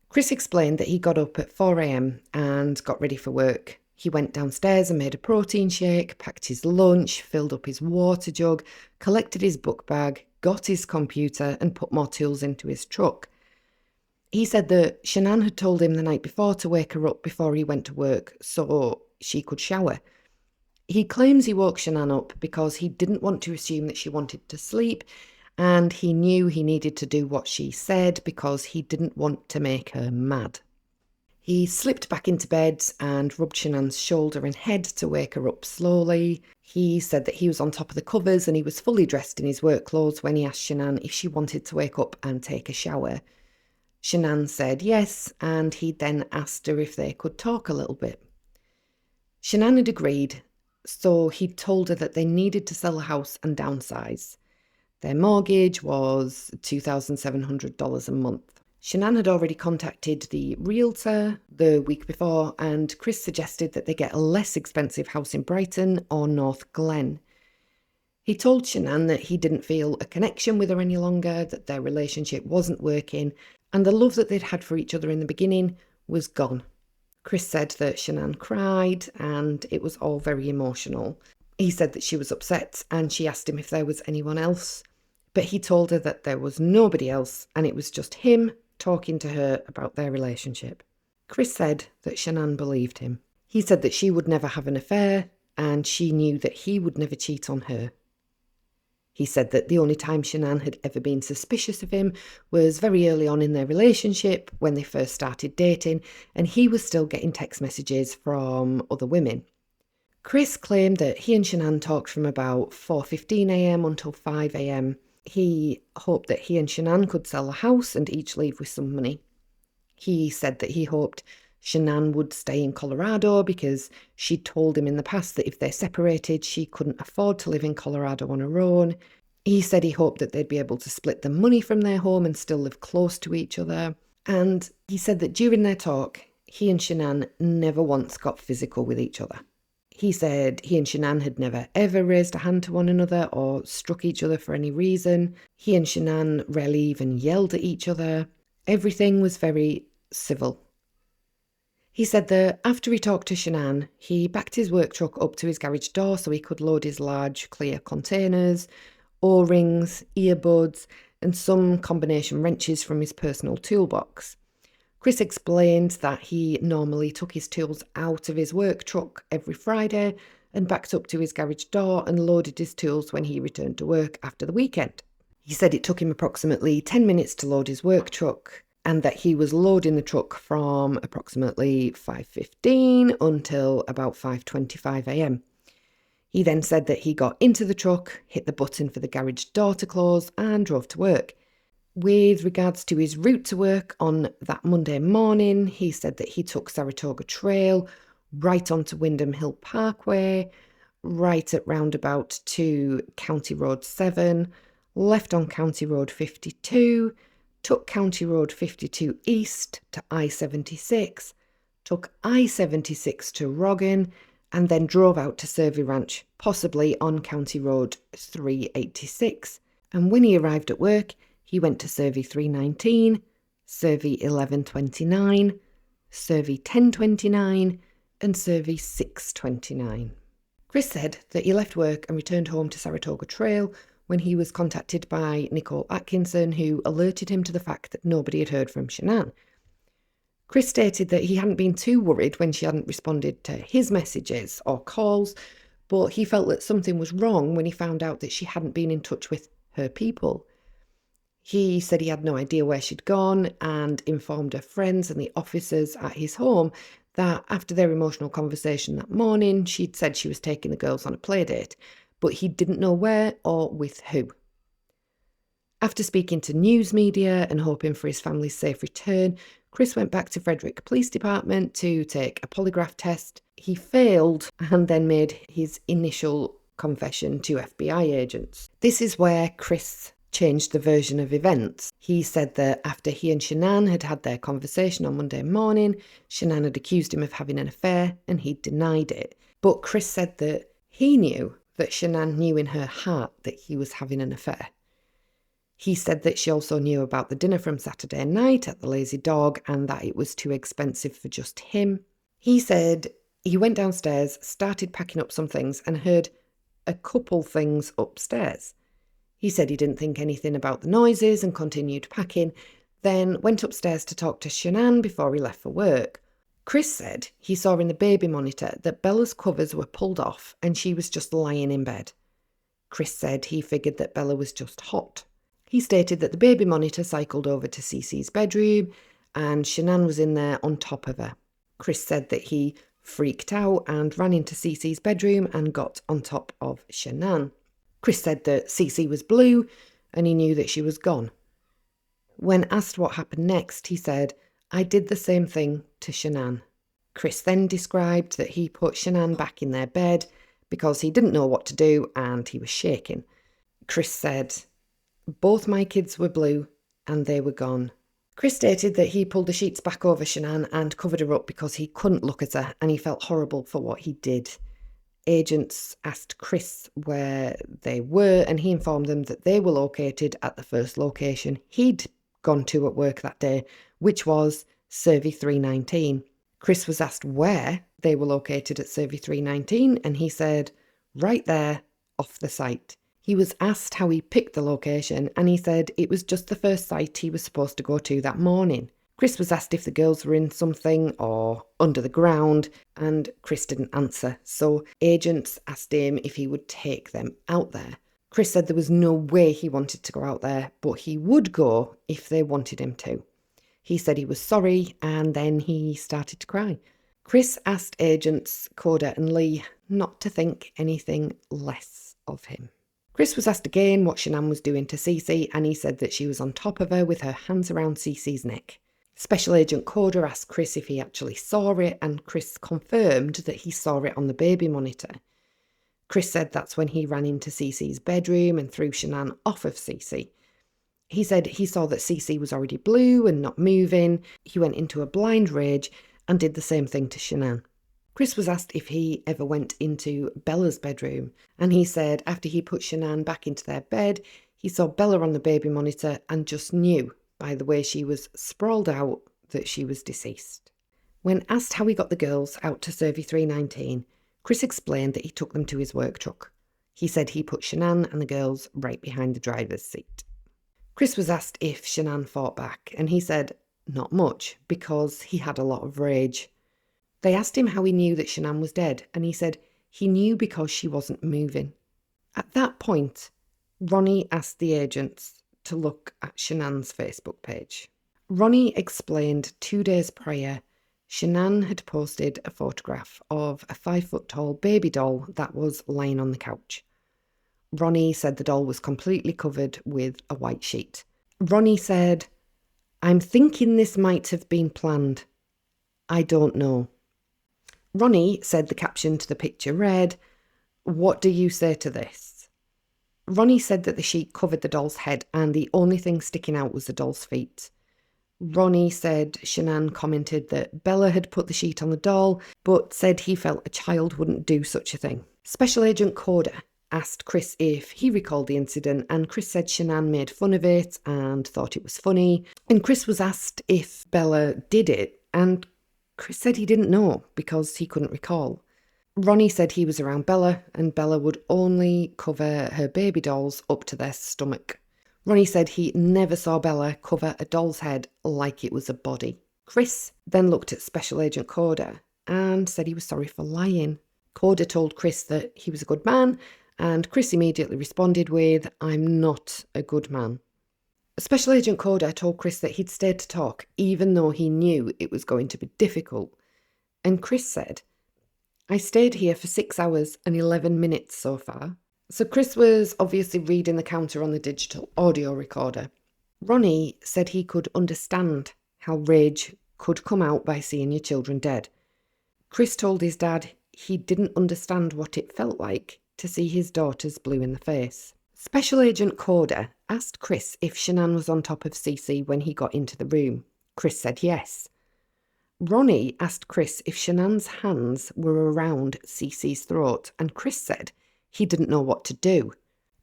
Chris explained that he got up at 4 a.m. and got ready for work. He went downstairs and made a protein shake, packed his lunch, filled up his water jug, collected his book bag, got his computer and put more tools into his truck. He said that Shanann had told him the night before to wake her up before he went to work so she could shower. He claims he woke Shanann up because he didn't want to assume that she wanted to sleep, and he knew he needed to do what she said because he didn't want to make her mad. He slipped back into bed and rubbed Shanann's shoulder and head to wake her up slowly. He said that he was on top of the covers and he was fully dressed in his work clothes when he asked Shanann if she wanted to wake up and take a shower. Shanann said yes, and he then asked her if they could talk a little bit. Shanann had agreed, so he'd told her that they needed to sell the house and downsize. Their mortgage was $2,700 a month. Shanann had already contacted the realtor the week before, and Chris suggested that they get a less expensive house in Brighton or North Glen. He told Shanann that he didn't feel a connection with her any longer, that their relationship wasn't working, and the love that they'd had for each other in the beginning was gone. Chris said that Shanann cried, and it was all very emotional. He said that she was upset, and she asked him if there was anyone else. But he told her that there was nobody else, and it was just him talking to her about their relationship. Chris said that Shanann believed him. He said that she would never have an affair, and she knew that he would never cheat on her. He said that the only time Shanann had ever been suspicious of him was very early on in their relationship when they first started dating, and he was still getting text messages from other women. Chris claimed that he and Shanann talked from about 4:15 a.m. until 5 a.m. He hoped that he and Shanann could sell the house and each leave with some money. He said that he hoped Shanann would stay in Colorado because she'd told him in the past that if they separated, she couldn't afford to live in Colorado on her own. He said he hoped that they'd be able to split the money from their home and still live close to each other. And he said that during their talk, he and Shanann never once got physical with each other. He said he and Shanann had never ever raised a hand to one another or struck each other for any reason. He and Shanann rarely even yelled at each other. Everything was very civil. He said that after he talked to Shanann, he backed his work truck up to his garage door so he could load his large clear containers, O-rings, earbuds, and some combination wrenches from his personal toolbox. Chris explained that he normally took his tools out of his work truck every Friday and backed up to his garage door and loaded his tools when he returned to work after the weekend. He said it took him approximately 10 minutes to load his work truck and that he was loading the truck from approximately 5:15 until about 5:25 a.m. He then said that he got into the truck, hit the button for the garage door to close and drove to work. With regards to his route to work on that Monday morning, he said that he took Saratoga Trail right onto Wyndham Hill Parkway, right at roundabout to County Road 7, left on County Road 52, took County Road 52 east to I-76, took I-76 to Roggan, and then drove out to Survey Ranch, possibly on County Road 386. And when he arrived at work, he went to Survey 319, Survey 1129, Survey 1029, and Survey 629. Chris said that he left work and returned home to Saratoga Trail when he was contacted by Nicole Atkinson, who alerted him to the fact that nobody had heard from Shanann. Chris stated that he hadn't been too worried when she hadn't responded to his messages or calls, but he felt that something was wrong when he found out that she hadn't been in touch with her people. He said he had no idea where she'd gone and informed her friends and the officers at his home that after their emotional conversation that morning, she'd said she was taking the girls on a playdate, but he didn't know where or with who. After speaking to news media and hoping for his family's safe return, Chris went back to Frederick Police Department to take a polygraph test. He failed and then made his initial confession to FBI agents. This is where Chris changed the version of events. He said that after he and Shanann had had their conversation on Monday morning, Shanann had accused him of having an affair and he denied it. But Chris said that he knew that Shanann knew in her heart that he was having an affair. He said that she also knew about the dinner from Saturday night at the Lazy Dog and that it was too expensive for just him. He said he went downstairs, started packing up some things and heard a couple things upstairs. He said he didn't think anything about the noises and continued packing, then went upstairs to talk to Shanann before he left for work. Chris said he saw in the baby monitor that Bella's covers were pulled off and she was just lying in bed. Chris said he figured that Bella was just hot. He stated that the baby monitor cycled over to Cece's bedroom and Shanann was in there on top of her. Chris said that he freaked out and ran into Cece's bedroom and got on top of Shanann. Chris said that Cece was blue and he knew that she was gone. When asked what happened next, he said, "I did the same thing to Shanann." Chris then described that he put Shanann back in their bed because he didn't know what to do and he was shaking. Chris said, "Both my kids were blue and they were gone." Chris stated that he pulled the sheets back over Shanann and covered her up because he couldn't look at her and he felt horrible for what he did. Agents asked Chris where they were and he informed them that they were located at the first location he'd gone to at work that day, which was Survey 319. Chris was asked where they were located at Survey 319 and he said, "Right there, off the site." He was asked how he picked the location and he said it was just the first site he was supposed to go to that morning. Chris was asked if the girls were in something or under the ground and Chris didn't answer, so agents asked him if he would take them out there. Chris said there was no way he wanted to go out there, but he would go if they wanted him to. He said he was sorry and then he started to cry. Chris asked agents Coda and Lee not to think anything less of him. Chris was asked again what Shanann was doing to Cece and he said that she was on top of her with her hands around Cece's neck. Special Agent Coda asked Chris if he actually saw it, and Chris confirmed that he saw it on the baby monitor. Chris said that's when he ran into Cece's bedroom and threw Shanann off of Cece. He said he saw that Cece was already blue and not moving. He went into a blind rage and did the same thing to Shanann. Chris was asked if he ever went into Bella's bedroom, and he said after he put Shanann back into their bed, he saw Bella on the baby monitor and just knew by the way she was sprawled out that she was deceased. When asked how he got the girls out to Survey 319, Chris explained that he took them to his work truck. He said he put Shanann and the girls right behind the driver's seat. Chris was asked if Shanann fought back, and he said not much because he had a lot of rage. They asked him how he knew that Shanann was dead, and he said he knew because she wasn't moving. At that point, Ronnie asked the agents to look at Shanann's Facebook page. Ronnie explained 2 days prior, Shanann had posted a photograph of a 5-foot-tall baby doll that was lying on the couch. Ronnie said the doll was completely covered with a white sheet. Ronnie said, "I'm thinking this might have been planned. I don't know." Ronnie said the caption to the picture read, "What do you say to this?" Ronnie said that the sheet covered the doll's head and the only thing sticking out was the doll's feet. Ronnie said Shanann commented that Bella had put the sheet on the doll, but said he felt a child wouldn't do such a thing. Special Agent Coda asked Chris if he recalled the incident, and Chris said Shanann made fun of it and thought it was funny. And Chris was asked if Bella did it, and Chris said he didn't know because he couldn't recall. Ronnie said he was around Bella, and Bella would only cover her baby dolls up to their stomach. Ronnie said he never saw Bella cover a doll's head like it was a body. Chris then looked at Special Agent Coda and said he was sorry for lying. Coda told Chris that he was a good man, and Chris immediately responded with, "I'm not a good man." Special Agent Coda told Chris that he'd stayed to talk, even though he knew it was going to be difficult. And Chris said, "I stayed here for 6 hours and 11 minutes so far." So Chris was obviously reading the counter on the digital audio recorder. Ronnie said he could understand how rage could come out by seeing your children dead. Chris told his dad he didn't understand what it felt like to see his daughters blue in the face. Special Agent Coda asked Chris if Shanann was on top of Cece when he got into the room. Chris said yes. Ronnie asked Chris if Shanann's hands were around Cece's throat, and Chris said he didn't know what to do.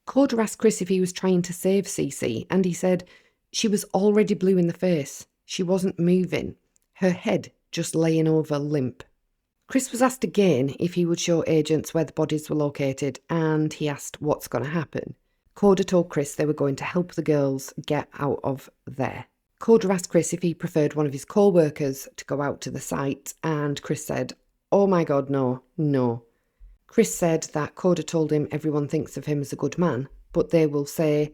Coda asked Chris if he was trying to save Cece, and he said she was already blue in the face. She wasn't moving. Her head just laying over limp. Chris was asked again if he would show agents where the bodies were located, and he asked what's going to happen. Coda told Chris they were going to help the girls get out of there. Coda asked Chris if he preferred one of his co-workers to go out to the site, and Chris said, "Oh my God, no. Chris said that Coda told him everyone thinks of him as a good man, but they will say,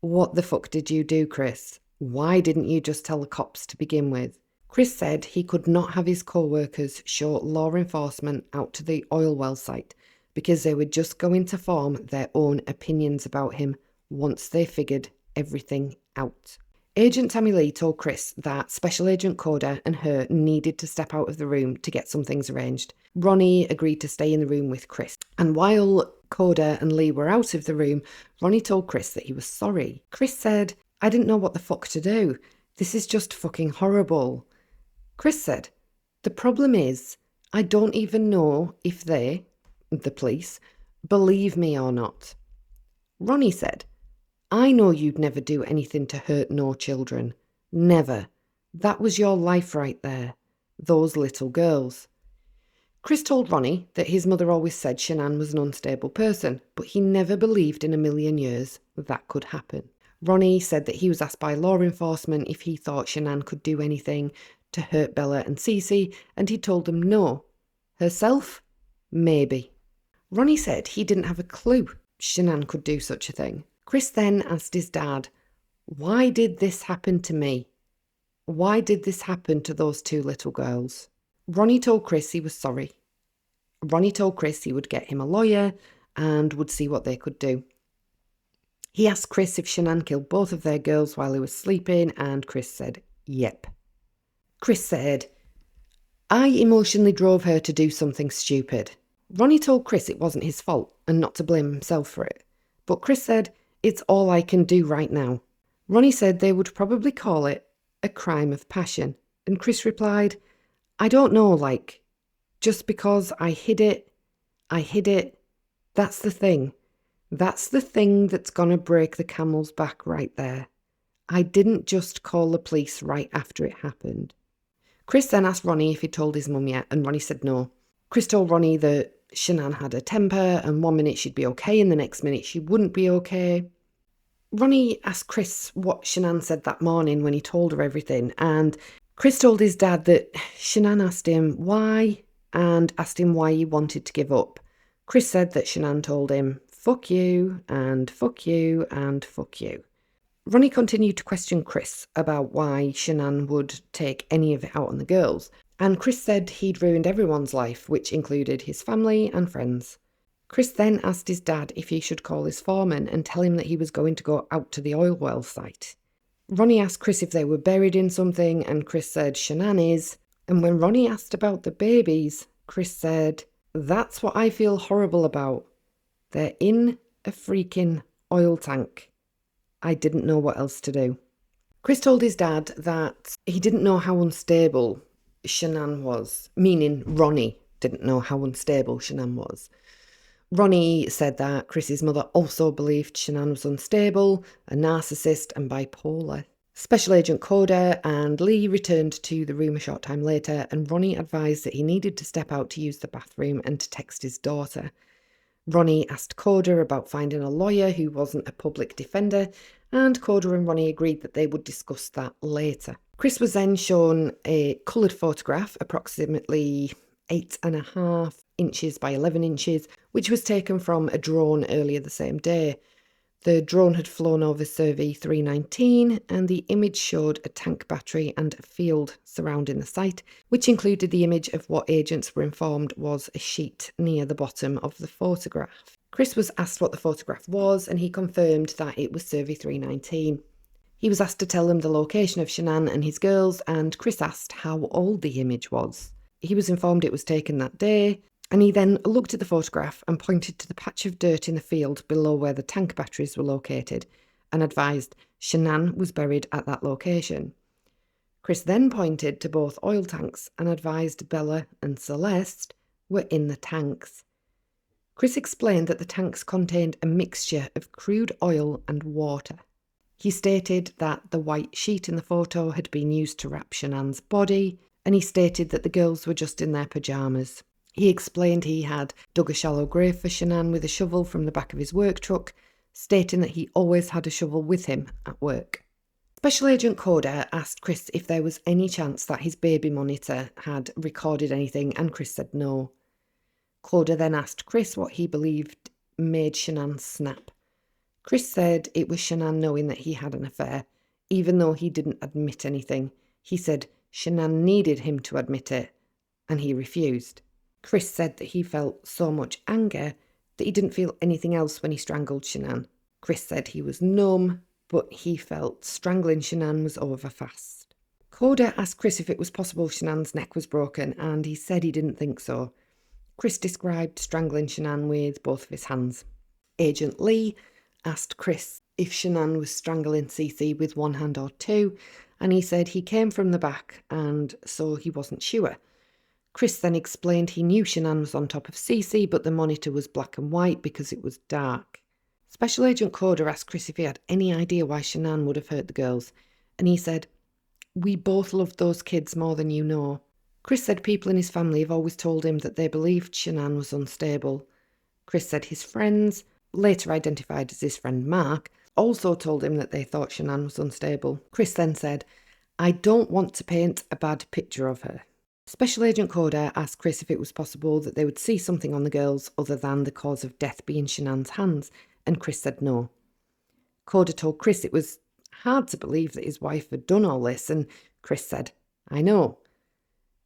"What the fuck did you do, Chris? Why didn't you just tell the cops to begin with?" Chris said he could not have his co-workers show law enforcement out to the oil well site because they were just going to form their own opinions about him once they figured everything out. Agent Tammy Lee told Chris that Special Agent Coda and her needed to step out of the room to get some things arranged. Ronnie agreed to stay in the room with Chris. And while Coda and Lee were out of the room, Ronnie told Chris that he was sorry. Chris said, "I didn't know what the fuck to do. This is just fucking horrible." Chris said, "The problem is, I don't even know if they, the police, believe me or not." Ronnie said, "I know you'd never do anything to hurt no children. Never. That was your life right there. Those little girls." Chris told Ronnie that his mother always said Shanann was an unstable person, but he never believed in a million years that could happen. Ronnie said that he was asked by law enforcement if he thought Shanann could do anything to hurt Bella and Cece, and he told them no. Herself? Maybe. Ronnie said he didn't have a clue Shanann could do such a thing. Chris then asked his dad, "Why did this happen to me? Why did this happen to those 2 little girls?" Ronnie told Chris he was sorry. Ronnie told Chris he would get him a lawyer and would see what they could do. He asked Chris if Shanann killed both of their girls while he was sleeping, and Chris said, "Yep." Chris said, I emotionally drove her to do something stupid. Ronnie told Chris it wasn't his fault and not to blame himself for it. But Chris said, it's all I can do right now. Ronnie said they would probably call it a crime of passion. And Chris replied, I don't know, like, just because I hid it. That's the thing. That's the thing that's gonna break the camel's back right there. I didn't just call the police right after it happened. Chris then asked Ronnie if he'd told his mum yet, and Ronnie said no. Chris told Ronnie that Shanann had a temper, and one minute she'd be okay, and the next minute she wouldn't be okay. Ronnie asked Chris what Shanann said that morning when he told her everything, and Chris told his dad that Shanann asked him why, and asked him why he wanted to give up. Chris said that Shanann told him, fuck you, and fuck you, and fuck you. Ronnie continued to question Chris about why Shanann would take any of it out on the girls, and Chris said he'd ruined everyone's life, which included his family and friends. Chris then asked his dad if he should call his foreman and tell him that he was going to go out to the oil well site. Ronnie asked Chris if they were buried in something, and Chris said Shanann is. And when Ronnie asked about the babies, Chris said, that's what I feel horrible about. They're in a freaking oil tank. I didn't know what else to do. Chris told his dad that he didn't know how unstable Shanann was, meaning Ronnie didn't know how unstable Shanann was. Ronnie said that Chris's mother also believed Shanann was unstable, a narcissist and bipolar. Special Agent Coda and Lee returned to the room a short time later, and Ronnie advised that he needed to step out to use the bathroom and to text his daughter. Ronnie asked Coda about finding a lawyer who wasn't a public defender, and Coda and Ronnie agreed that they would discuss that later. Chris was then shown a coloured photograph, approximately 8.5 inches by 11 inches, which was taken from a drone earlier the same day. The drone had flown over Survey 319, and the image showed a tank battery and a field surrounding the site, which included the image of what agents were informed was a sheet near the bottom of the photograph. Chris was asked what the photograph was, and he confirmed that it was Survey 319. He was asked to tell them the location of Shanann and his girls, and Chris asked how old the image was. He was informed it was taken that day, and he then looked at the photograph and pointed to the patch of dirt in the field below where the tank batteries were located, and advised Shanann was buried at that location. Chris then pointed to both oil tanks and advised Bella and Celeste were in the tanks. Chris explained that the tanks contained a mixture of crude oil and water. He stated that the white sheet in the photo had been used to wrap Shanann's body, and he stated that the girls were just in their pyjamas. He explained he had dug a shallow grave for Shanann with a shovel from the back of his work truck, stating that he always had a shovel with him at work. Special Agent Coda asked Chris if there was any chance that his baby monitor had recorded anything, and Chris said no. Coda then asked Chris what he believed made Shanann snap. Chris said it was Shanann knowing that he had an affair, even though he didn't admit anything. He said Shanann needed him to admit it, and he refused. Chris said that he felt so much anger that he didn't feel anything else when he strangled Shanann. Chris said he was numb, but he felt strangling Shanann was over fast. Coda asked Chris if it was possible Shanann's neck was broken, and he said he didn't think so. Chris described strangling Shanann with both of his hands. Agent Lee asked Chris if Shanann was strangling Cece with one hand or two, and he said he came from the back, and so he wasn't sure. Chris then explained he knew Shanann was on top of Cece, but the monitor was black and white because it was dark. Special Agent Coda asked Chris if he had any idea why Shanann would have hurt the girls, and he said, "We both loved those kids more than you know." Chris said people in his family have always told him that they believed Shanann was unstable. Chris said his friends, later identified as his friend Mark, also told him that they thought Shanann was unstable. Chris then said, "I don't want to paint a bad picture of her." Special Agent Coda asked Chris if it was possible that they would see something on the girls other than the cause of death being Shanann's hands, and Chris said no. Coda told Chris it was hard to believe that his wife had done all this, and Chris said, "I know."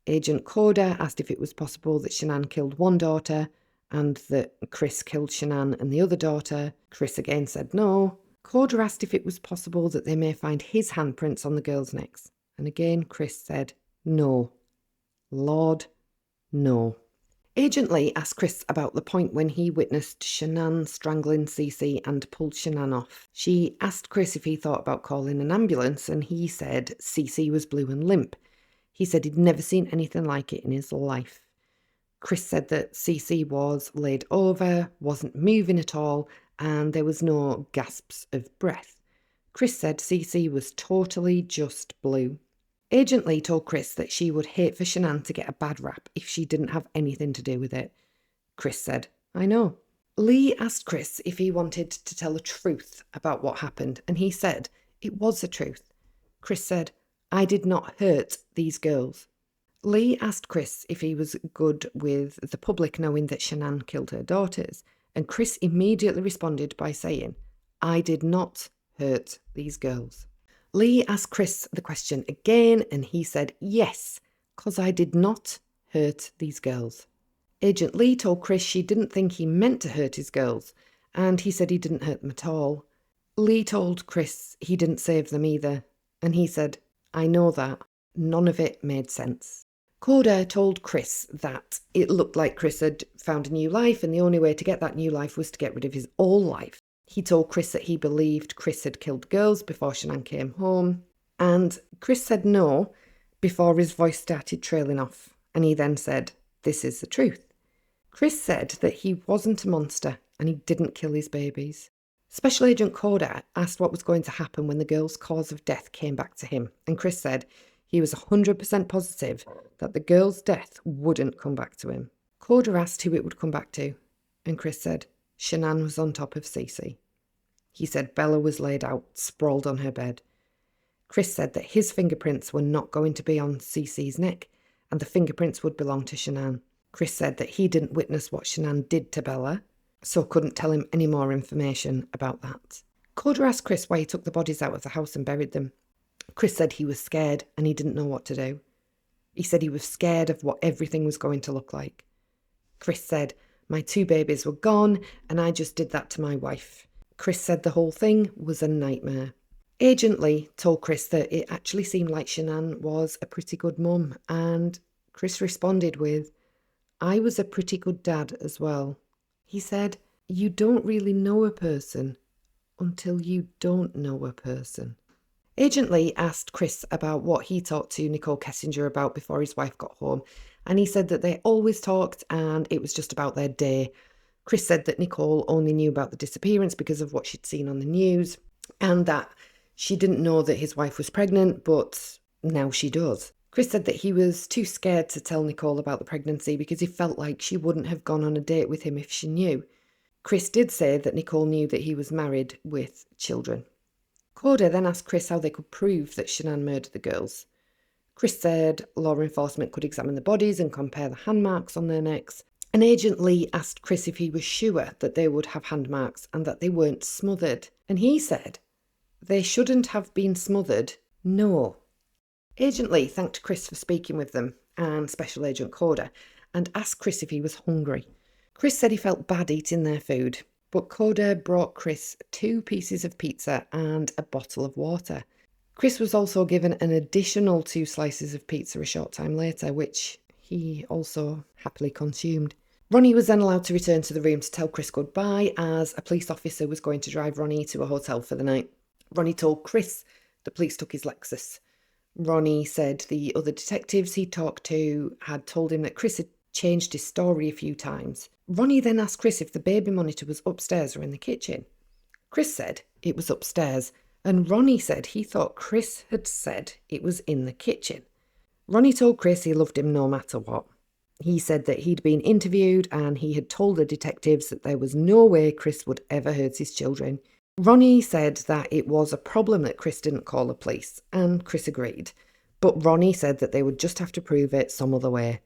Agent Coda asked if it was possible that Shanann killed one daughter and that Chris killed Shanann and the other daughter. Chris again said no. Coda asked if it was possible that they may find his handprints on the girls' necks, and again Chris said No. Lord, no. Agent Lee asked Chris about the point when he witnessed Shanann strangling Cece and pulled Shanann off. She asked Chris if he thought about calling an ambulance, and he said Cece was blue and limp. He said he'd never seen anything like it in his life. Chris said that Cece was laid over, wasn't moving at all, and there was no gasps of breath. Chris said Cece was totally just blue. Agent Lee told Chris that she would hate for Shanann to get a bad rap if she didn't have anything to do with it. Chris said, I know. Lee asked Chris if he wanted to tell the truth about what happened, and he said it was the truth. Chris said, I did not hurt these girls. Lee asked Chris if he was good with the public knowing that Shanann killed her daughters, and Chris immediately responded by saying, I did not hurt these girls. Lee asked Chris the question again, and he said, yes, 'cause I did not hurt these girls. Agent Lee told Chris she didn't think he meant to hurt his girls, and he said he didn't hurt them at all. Lee told Chris he didn't save them either, and he said, I know that. None of it made sense. Coda told Chris that it looked like Chris had found a new life, and the only way to get that new life was to get rid of his old life. He told Chris that he believed Chris had killed girls before Shanann came home, and Chris said no before his voice started trailing off, and he then said, this is the truth. Chris said that he wasn't a monster and he didn't kill his babies. Special Agent Coda asked what was going to happen when the girl's cause of death came back to him, and Chris said he was 100% positive that the girl's death wouldn't come back to him. Coda asked who it would come back to, and Chris said Shanann was on top of Cece. He said Bella was laid out, sprawled on her bed. Chris said that his fingerprints were not going to be on Cece's neck, and the fingerprints would belong to Shanann. Chris said that he didn't witness what Shanann did to Bella, so couldn't tell him any more information about that. Coda asked Chris why he took the bodies out of the house and buried them. Chris said he was scared and he didn't know what to do. He said he was scared of what everything was going to look like. Chris said, my 2 babies were gone and I just did that to my wife. Chris said the whole thing was a nightmare. Agent Lee told Chris that it actually seemed like Shanann was a pretty good mum, and Chris responded with, I was a pretty good dad as well. He said, you don't really know a person until you don't know a person. Agent Lee asked Chris about what he talked to Nicole Kessinger about before his wife got home, and he said that they always talked and it was just about their day. Chris said that Nicole only knew about the disappearance because of what she'd seen on the news, and that she didn't know that his wife was pregnant, but now she does. Chris said that he was too scared to tell Nicole about the pregnancy because he felt like she wouldn't have gone on a date with him if she knew. Chris did say that Nicole knew that he was married with children. Coda then asked Chris how they could prove that Shanann murdered the girls. Chris said law enforcement could examine the bodies and compare the hand marks on their necks. And Agent Lee asked Chris if he was sure that they would have hand marks and that they weren't smothered. And he said, they shouldn't have been smothered, no. Agent Lee thanked Chris for speaking with them and Special Agent Coda and asked Chris if he was hungry. Chris said he felt bad eating their food, but Coda brought Chris 2 pieces of pizza and a bottle of water. Chris was also given an additional 2 slices of pizza a short time later, which he also happily consumed. Ronnie was then allowed to return to the room to tell Chris goodbye, as a police officer was going to drive Ronnie to a hotel for the night. Ronnie told Chris the police took his Lexus. Ronnie said the other detectives he talked to had told him that Chris had changed his story a few times. Ronnie then asked Chris if the baby monitor was upstairs or in the kitchen. Chris said it was upstairs, and Ronnie said he thought Chris had said it was in the kitchen. Ronnie told Chris he loved him no matter what. He said that he'd been interviewed and he had told the detectives that there was no way Chris would ever hurt his children. Ronnie said that it was a problem that Chris didn't call the police, and Chris agreed. But Ronnie said that they would just have to prove it some other way.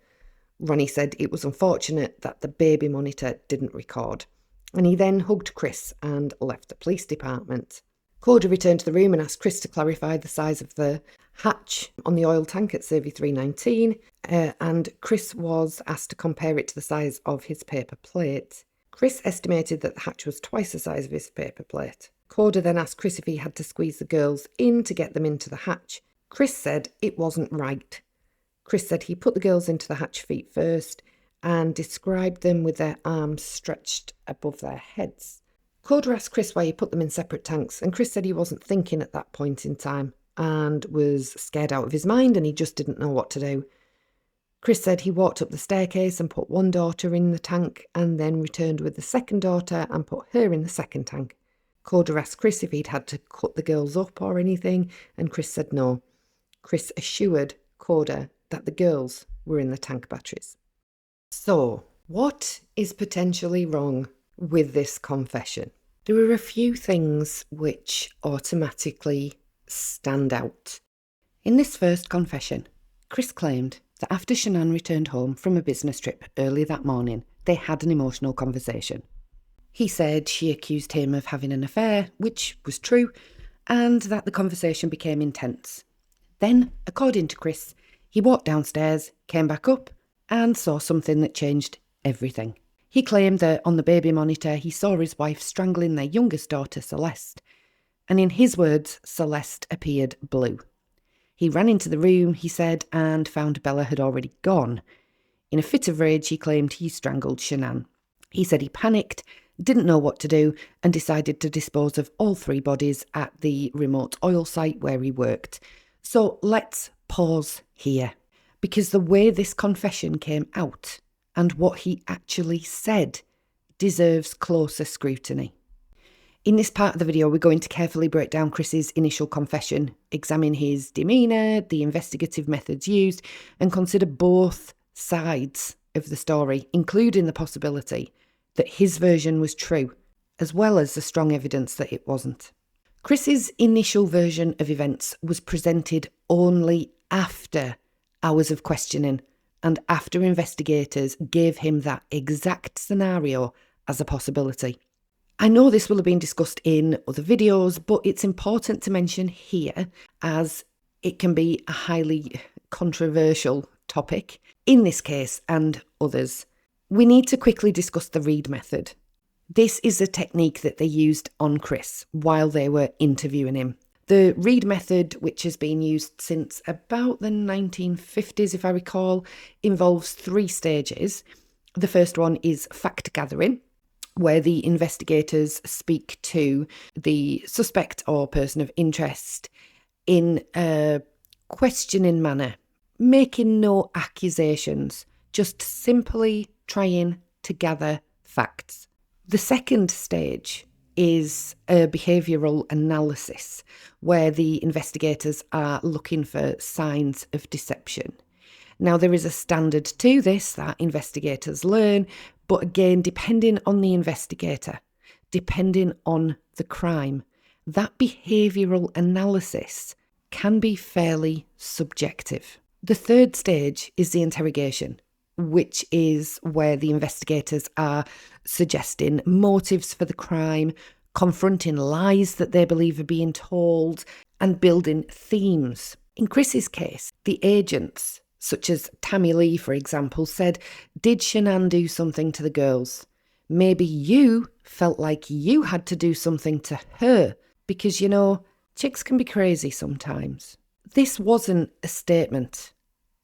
Ronnie said it was unfortunate that the baby monitor didn't record. And he then hugged Chris and left the police department. Coda returned to the room and asked Chris to clarify the size of the hatch on the oil tank at Survey 319, and Chris was asked to compare it to the size of his paper plate. Chris estimated that the hatch was twice the size of his paper plate. Coda then asked Chris if he had to squeeze the girls in to get them into the hatch. Chris said it wasn't right. Chris said he put the girls into the hatch feet first and described them with their arms stretched above their heads. Coda asked Chris why he put them in separate tanks, and Chris said he wasn't thinking at that point in time and was scared out of his mind and he just didn't know what to do. Chris said he walked up the staircase and put one daughter in the tank and then returned with the second daughter and put her in the second tank. Coda asked Chris if he'd had to cut the girls up or anything, and Chris said no. Chris assured Coda that the girls were in the tank batteries. So, what is potentially wrong with this confession? There are a few things which automatically stand out. In this first confession, Chris claimed that after Shanann returned home from a business trip early that morning, they had an emotional conversation. He said she accused him of having an affair, which was true, and that the conversation became intense. Then, according to Chris, he walked downstairs, came back up, and saw something that changed everything. He claimed that on the baby monitor he saw his wife strangling their youngest daughter, Celeste, and in his words, Celeste appeared blue. He ran into the room, he said, and found Bella had already gone. In a fit of rage, he claimed he strangled Shanann. He said he panicked, didn't know what to do, and decided to dispose of all 3 bodies at the remote oil site where he worked. So let's pause here, because the way this confession came out and what he actually said deserves closer scrutiny. In this part of the video, we're going to carefully break down Chris's initial confession, examine his demeanour, the investigative methods used, and consider both sides of the story, including the possibility that his version was true, as well as the strong evidence that it wasn't. Chris's initial version of events was presented only after hours of questioning and after investigators gave him that exact scenario as a possibility. I know this will have been discussed in other videos, but it's important to mention here as it can be a highly controversial topic. In this case and others, we need to quickly discuss the Reid method. This is a technique that they used on Chris while they were interviewing him. The Reid method, which has been used since about the 1950s, if I recall, involves 3 stages. The first one is fact gathering, where the investigators speak to the suspect or person of interest in a questioning manner, making no accusations, just simply trying to gather facts. The second stage is a behavioural analysis, where the investigators are looking for signs of deception. Now, there is a standard to this that investigators learn, but again, depending on the investigator, depending on the crime, that behavioural analysis can be fairly subjective. The third stage is the interrogation, which is where the investigators are suggesting motives for the crime, confronting lies that they believe are being told, and building themes. In Chris's case, the agents, such as Tammy Lee, for example, said, "Did Shanann do something to the girls? Maybe you felt like you had to do something to her, because, you know, chicks can be crazy sometimes." This wasn't a statement.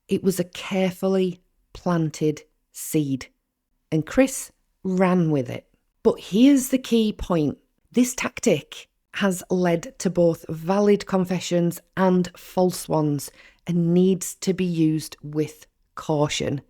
It was a carefully planted seed, and Chris ran with it. But here's the key point. This tactic has led to both valid confessions and false ones and needs to be used with caution.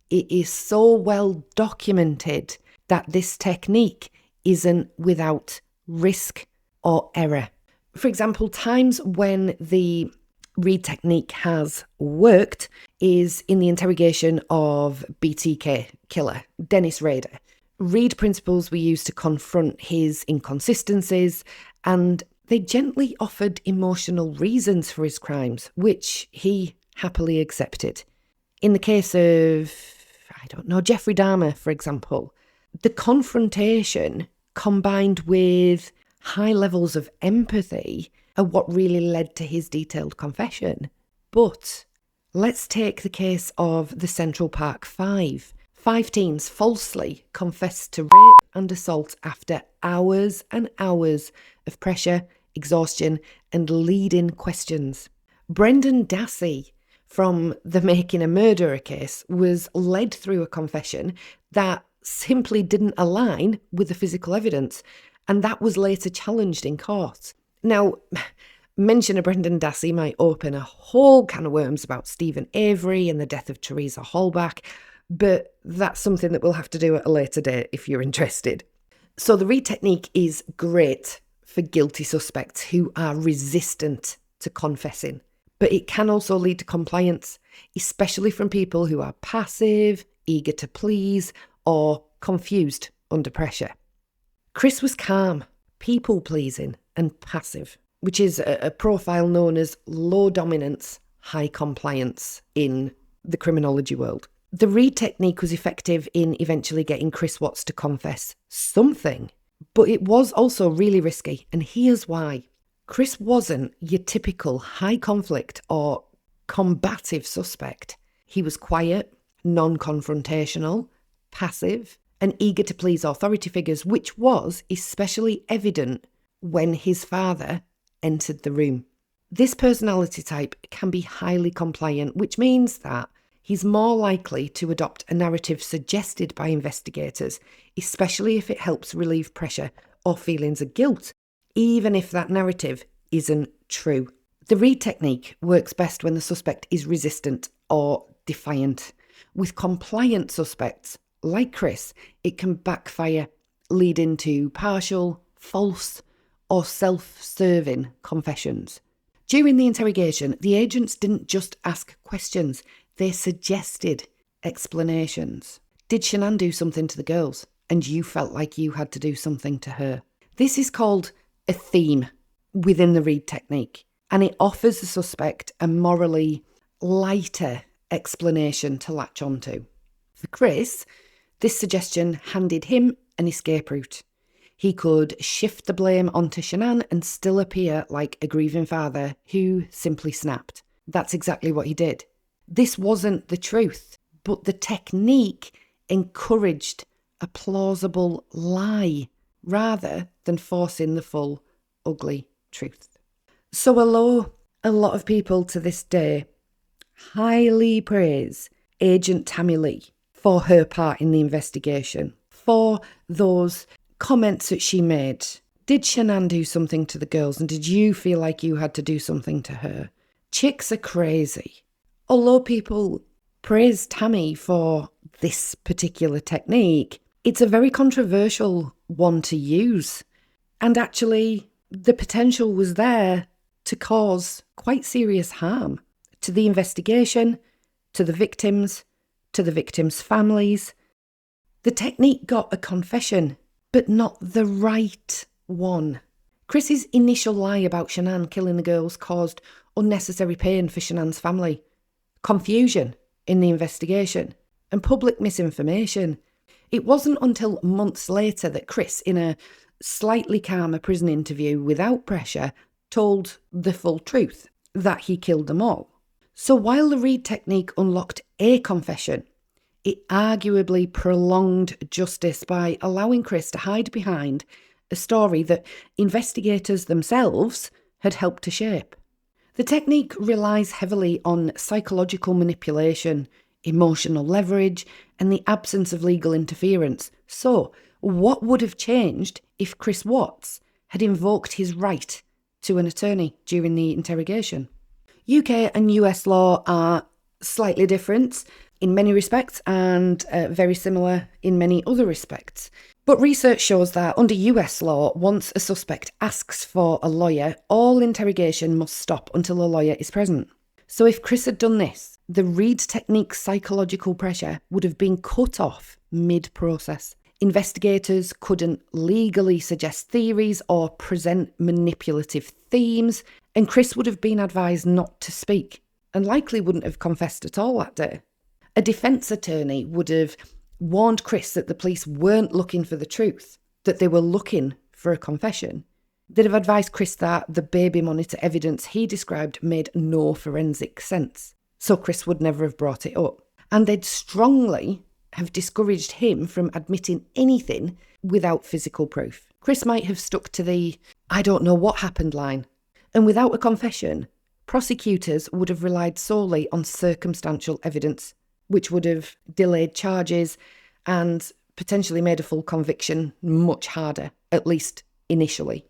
It is so well documented that this technique isn't without risk or error. For example, times when the Reid technique has worked is in the interrogation of BTK killer Dennis Rader. Reid principles were used to confront his inconsistencies, and they gently offered emotional reasons for his crimes, which he happily accepted. In the case of, Jeffrey Dahmer, for example, the confrontation combined with high levels of empathy are what really led to his detailed confession. But let's take the case of the Central Park Five. 5 teens falsely confessed to rape and assault after hours and hours of pressure, exhaustion, and leading questions. Brendan Dassey from the making a murderer case was led through a confession that simply didn't align with the physical evidence, and that was later challenged in court. Now, mention of Brendan Dassey might open a whole can of worms about Stephen Avery and the death of Teresa Halbach, but that's something that we'll have to do at a later date if you're interested. So the Reid technique is great for guilty suspects who are resistant to confessing, but it can also lead to compliance, especially from people who are passive, eager to please, or confused under pressure. Chris was calm, people-pleasing, and passive, which is a profile known as low dominance, high compliance in the criminology world. The Reid technique was effective in eventually getting Chris Watts to confess something, but it was also really risky, and here's why. Chris wasn't your typical high conflict or combative suspect. He was quiet, non-confrontational, passive, and eager to please authority figures, which was especially evident when his father entered the room. This personality type can be highly compliant, which means that he's more likely to adopt a narrative suggested by investigators, especially if it helps relieve pressure or feelings of guilt, even if that narrative isn't true. The Reid technique works best when the suspect is resistant or defiant. With compliant suspects, like Chris, it can backfire, leading to partial, false, or self-serving confessions. During the interrogation, the agents didn't just ask questions, they suggested explanations. Did Shanann do something to the girls, and you felt like you had to do something to her? This is called a theme within the Reid technique, and it offers the suspect a morally lighter explanation to latch onto. For Chris, this suggestion handed him an escape route. He could shift the blame onto Shanann and still appear like a grieving father who simply snapped. That's exactly what he did. This wasn't the truth, but the technique encouraged a plausible lie rather than forcing the full, ugly truth. So although a lot of people to this day highly praise Agent Tammy Lee for her part in the investigation, for those comments that she made. Did Shanann do something to the girls, and did you feel like you had to do something to her? Chicks are crazy. Although people praise Tammy for this particular technique, it's a very controversial one to use. And actually, the potential was there to cause quite serious harm to the investigation, to the victims' families. The technique got a confession, but not the right one. Chris's initial lie about Shanann killing the girls caused unnecessary pain for Shanann's family, confusion in the investigation, and public misinformation. It wasn't until months later that Chris, in a slightly calmer prison interview without pressure, told the full truth, that he killed them all. So while the Reid technique unlocked a confession, it arguably prolonged justice by allowing Chris to hide behind a story that investigators themselves had helped to shape. The technique relies heavily on psychological manipulation, emotional leverage, and the absence of legal interference. So, what would have changed if Chris Watts had invoked his right to an attorney during the interrogation? UK and US law are slightly different in many respects and very similar in many other respects. But research shows that under US law, once a suspect asks for a lawyer, all interrogation must stop until a lawyer is present. So if Chris had done this, the Reid technique's psychological pressure would have been cut off mid-process. Investigators couldn't legally suggest theories or present manipulative themes, and Chris would have been advised not to speak and likely wouldn't have confessed at all that day. A defence attorney would have warned Chris that the police weren't looking for the truth, that they were looking for a confession. They'd have advised Chris that the baby monitor evidence he described made no forensic sense, so Chris would never have brought it up. And they'd strongly have discouraged him from admitting anything without physical proof. Chris might have stuck to the "I don't know what happened" line, and without a confession, prosecutors would have relied solely on circumstantial evidence, which would have delayed charges and potentially made a full conviction much harder, at least initially.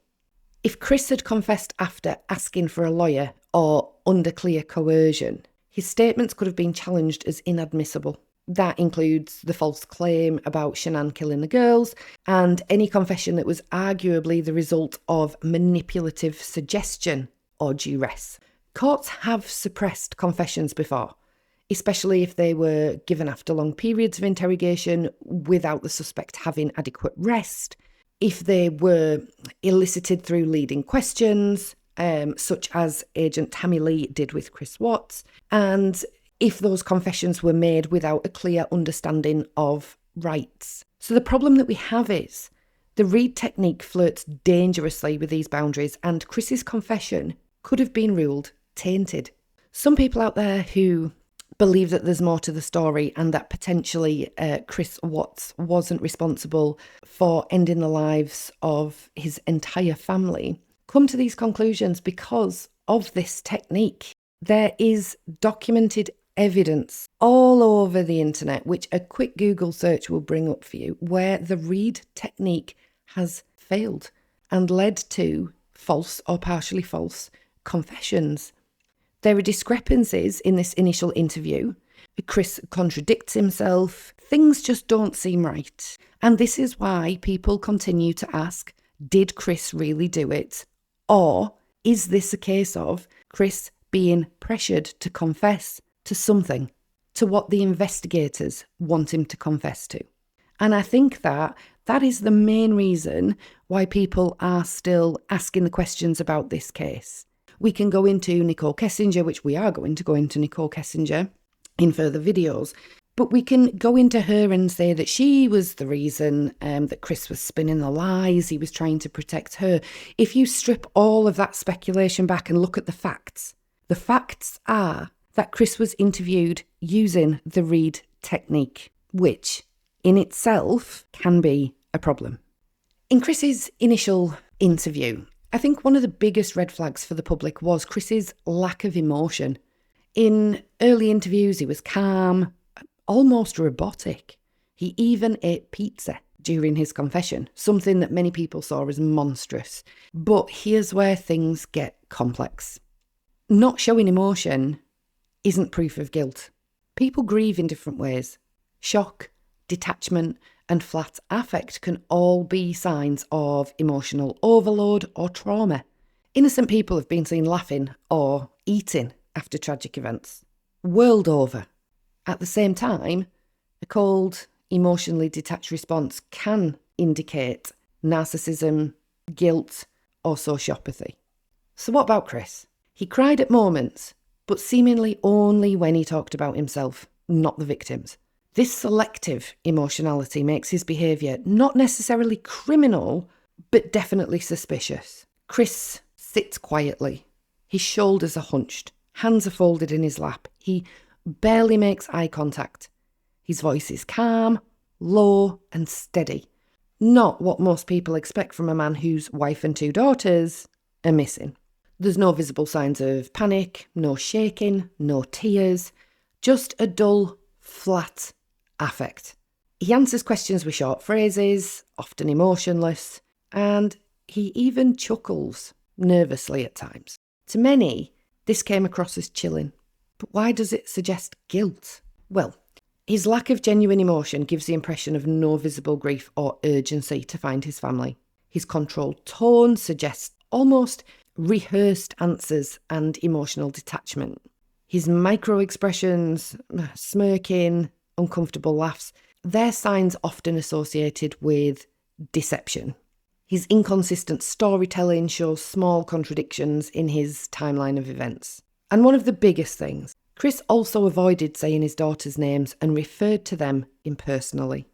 If Chris had confessed after asking for a lawyer or under clear coercion, his statements could have been challenged as inadmissible. That includes the false claim about Shanann killing the girls and any confession that was arguably the result of manipulative suggestion or duress. Courts have suppressed confessions before, especially if they were given after long periods of interrogation without the suspect having adequate rest, if they were elicited through leading questions, such as Agent Tammy Lee did with Chris Watts, and if those confessions were made without a clear understanding of rights. So the problem that we have is the Reid technique flirts dangerously with these boundaries, and Chris's confession could have been ruled tainted. Some people out there who believe that there's more to the story and that potentially Chris Watts wasn't responsible for ending the lives of his entire family come to these conclusions because of this technique. There is documented evidence all over the internet, which a quick Google search will bring up for you, where the Reid technique has failed and led to false or partially false confessions. There are discrepancies in this initial interview. Chris contradicts himself. Things just don't seem right. And this is why people continue to ask, did Chris really do it? Or is this a case of Chris being pressured to confess to something, to what the investigators want him to confess to? And I think that is the main reason why people are still asking the questions about this case. We can go into Nicole Kessinger, which we are going to go into Nicole Kessinger in further videos, but we can go into her and say that she was the reason that Chris was spinning the lies, he was trying to protect her. If you strip all of that speculation back and look at the facts are that Chris was interviewed using the Reid technique, which in itself can be a problem. In Chris's initial interview, I think one of the biggest red flags for the public was Chris's lack of emotion. In early interviews, he was calm, almost robotic. He even ate pizza during his confession, something that many people saw as monstrous. But here's where things get complex. Not showing emotion isn't proof of guilt. People grieve in different ways. Shock, detachment, and flat affect can all be signs of emotional overload or trauma. Innocent people have been seen laughing or eating after tragic events, world over. At the same time, a cold, emotionally detached response can indicate narcissism, guilt, or sociopathy. So what about Chris? He cried at moments, but seemingly only when he talked about himself, not the victims. This selective emotionality makes his behaviour not necessarily criminal, but definitely suspicious. Chris sits quietly. His shoulders are hunched. Hands are folded in his lap. He barely makes eye contact. His voice is calm, low, and steady. Not what most people expect from a man whose wife and 2 daughters are missing. There's no visible signs of panic, no shaking, no tears, just a dull, flat affect. He answers questions with short phrases, often emotionless, and he even chuckles nervously at times. To many, this came across as chilling. But why does it suggest guilt? Well, his lack of genuine emotion gives the impression of no visible grief or urgency to find his family. His controlled tone suggests almost rehearsed answers and emotional detachment. His micro-expressions, smirking, uncomfortable laughs, they're signs often associated with deception. His inconsistent storytelling shows small contradictions in his timeline of events. And one of the biggest things, Chris also avoided saying his daughters' names and referred to them impersonally.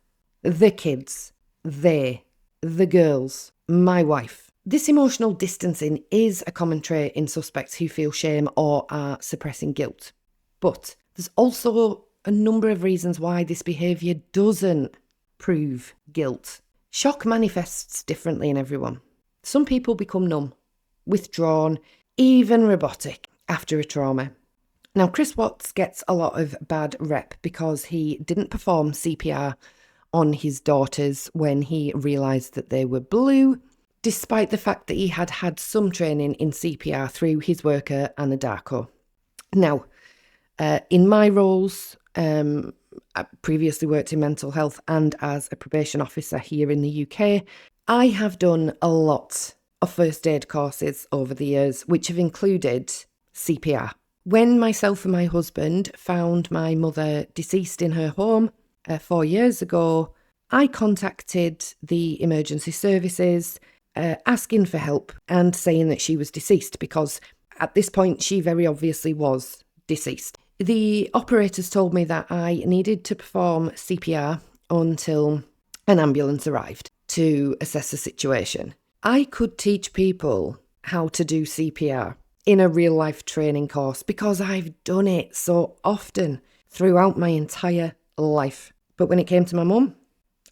The kids, they, the girls, my wife. This emotional distancing is a common trait in suspects who feel shame or are suppressing guilt. But there's also a number of reasons why this behaviour doesn't prove guilt. Shock manifests differently in everyone. Some people become numb, withdrawn, even robotic. after a trauma. Now, Chris Watts gets a lot of bad rep because he didn't perform CPR on his daughters when he realised that they were blue, despite the fact that he had had some training in CPR through his worker, Anna Darko. Now, in my roles, I previously worked in mental health and as a probation officer here in the UK, I have done a lot of first aid courses over the years, which have included CPR. When myself and my husband found my mother deceased in her home 4 years ago, I contacted the emergency services, asking for help and saying that she was deceased because at this point she very obviously was deceased. The operators told me that I needed to perform CPR until an ambulance arrived to assess the situation. I could teach people how to do CPR in a real life training course because I've done it so often throughout my entire life. But when it came to my mum,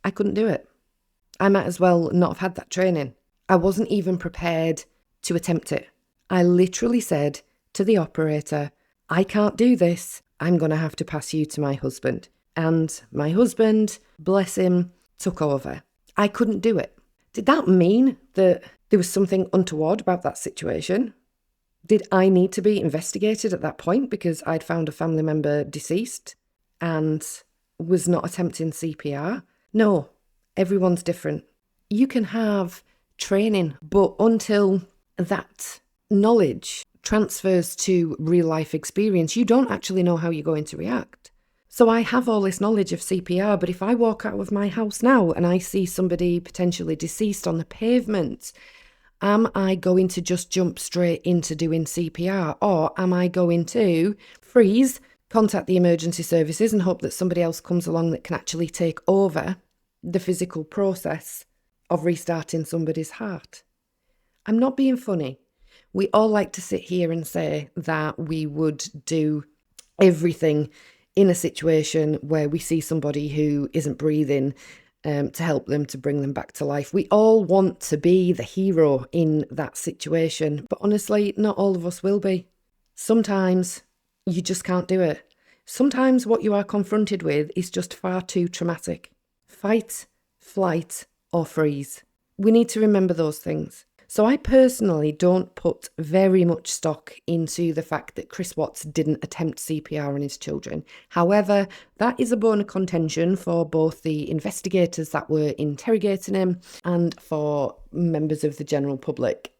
I couldn't do it. I might as well not have had that training. I wasn't even prepared to attempt it. I literally said to the operator, I can't do this. I'm going to have to pass you to my husband. And my husband, bless him, took over. I couldn't do it. Did that mean that there was something untoward about that situation? Did I need to be investigated at that point because I'd found a family member deceased and was not attempting CPR? No, everyone's different. You can have training, but until that knowledge transfers to real life experience, you don't actually know how you're going to react. So I have all this knowledge of CPR, but if I walk out of my house now and I see somebody potentially deceased on the pavement, am I going to just jump straight into doing CPR, or am I going to freeze, contact the emergency services and hope that somebody else comes along that can actually take over the physical process of restarting somebody's heart? I'm not being funny. We all like to sit here and say that we would do everything in a situation where we see somebody who isn't breathing to help them, to bring them back to life. We all want to be the hero in that situation, but honestly, not all of us will be. Sometimes you just can't do it. Sometimes what you are confronted with is just far too traumatic. Fight, flight, or freeze. We need to remember those things. So I personally don't put very much stock into the fact that Chris Watts didn't attempt CPR on his children. However, that is a bone of contention for both the investigators that were interrogating him and for members of the general public.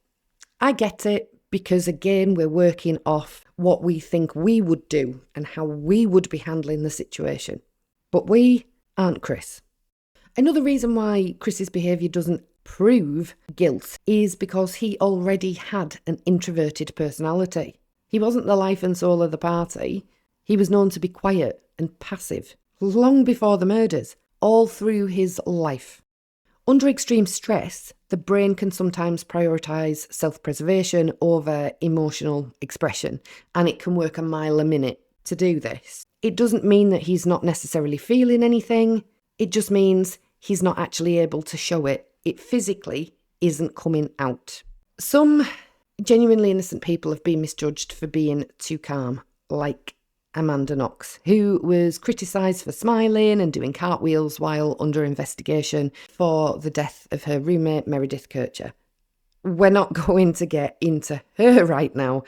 I get it because, again, we're working off what we think we would do and how we would be handling the situation. But we aren't Chris. Another reason why Chris's behaviour doesn't prove guilt is because he already had an introverted personality. He wasn't the life and soul of the party. He was known to be quiet and passive long before the murders, all through his life. Under extreme stress, the brain can sometimes prioritise self-preservation over emotional expression, and it can work a mile a minute to do this. It doesn't mean that he's not necessarily feeling anything. It just means he's not actually able to show it. It physically isn't coming out. Some genuinely innocent people have been misjudged for being too calm, like Amanda Knox, who was criticised for smiling and doing cartwheels while under investigation for the death of her roommate, Meredith Kircher. We're not going to get into her right now,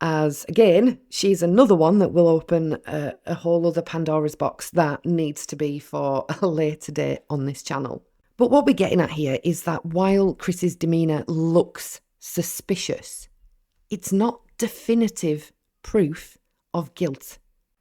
as, again, she's another one that will open a whole other Pandora's box that needs to be for a later date on this channel. But what we're getting at here is that while Chris's demeanour looks suspicious, it's not definitive proof of guilt.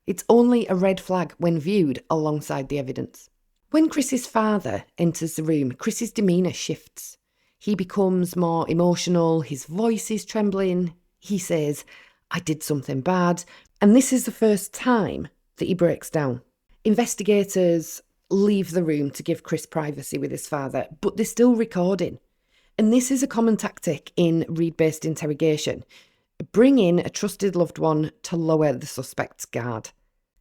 It's only a red flag when viewed alongside the evidence. When Chris's father enters the room, Chris's demeanour shifts. He becomes more emotional, his voice is trembling. He says, "I did something bad." And this is the first time that he breaks down. Investigators leave the room to give Chris privacy with his father, but they're still recording. And this is a common tactic in read-based interrogation. Bring in a trusted loved one to lower the suspect's guard.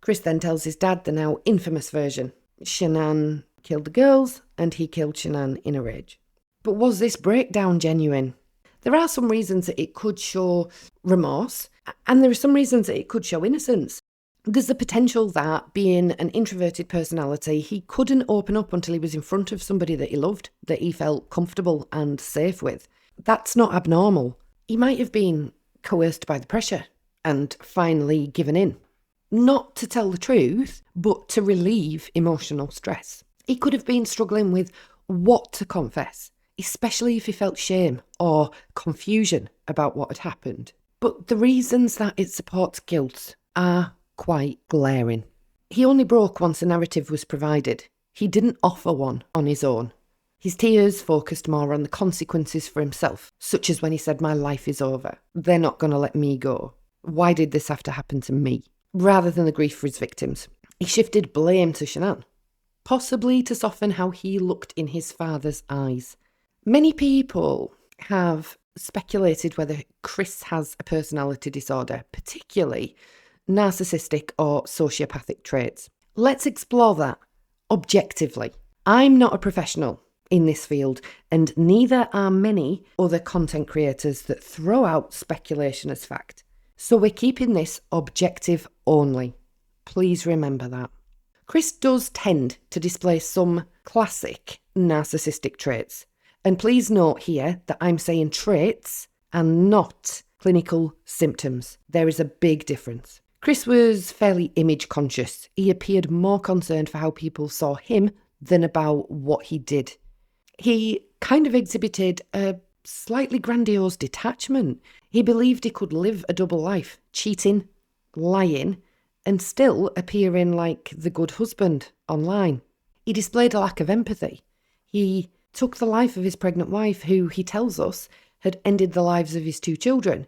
Chris then tells his dad the now infamous version. Shanann killed the girls and he killed Shanann in a rage. But was this breakdown genuine? There are some reasons that it could show remorse And there are some reasons that it could show innocence. There's the potential that, being an introverted personality, he couldn't open up until he was in front of somebody that he loved, that he felt comfortable and safe with. That's not abnormal. He might have been coerced by the pressure and finally given in. Not to tell the truth, but to relieve emotional stress. He could have been struggling with what to confess, especially if he felt shame or confusion about what had happened. But the reasons that it supports guilt are quite glaring. He only broke once a narrative was provided. He didn't offer one on his own. His tears focused more on the consequences for himself, such as when he said, "My life is over. They're not going to let me go. Why did this have to happen to me?" Rather than the grief for his victims. He shifted blame to Shanann, possibly to soften how he looked in his father's eyes. Many people have speculated whether Chris has a personality disorder, particularly narcissistic or sociopathic traits. Let's explore that objectively. I'm not a professional in this field, and neither are many other content creators that throw out speculation as fact. So we're keeping this objective only. Please remember that. Chris does tend to display some classic narcissistic traits. And please note here that I'm saying traits and not clinical symptoms. There is a big difference. Chris was fairly image conscious. He appeared more concerned for how people saw him than about what he did. He kind of exhibited a slightly grandiose detachment. He believed he could live a double life, cheating, lying, and still appearing like the good husband online. He displayed a lack of empathy. He took the life of his pregnant wife, who, he tells us, had ended the lives of his 2 children,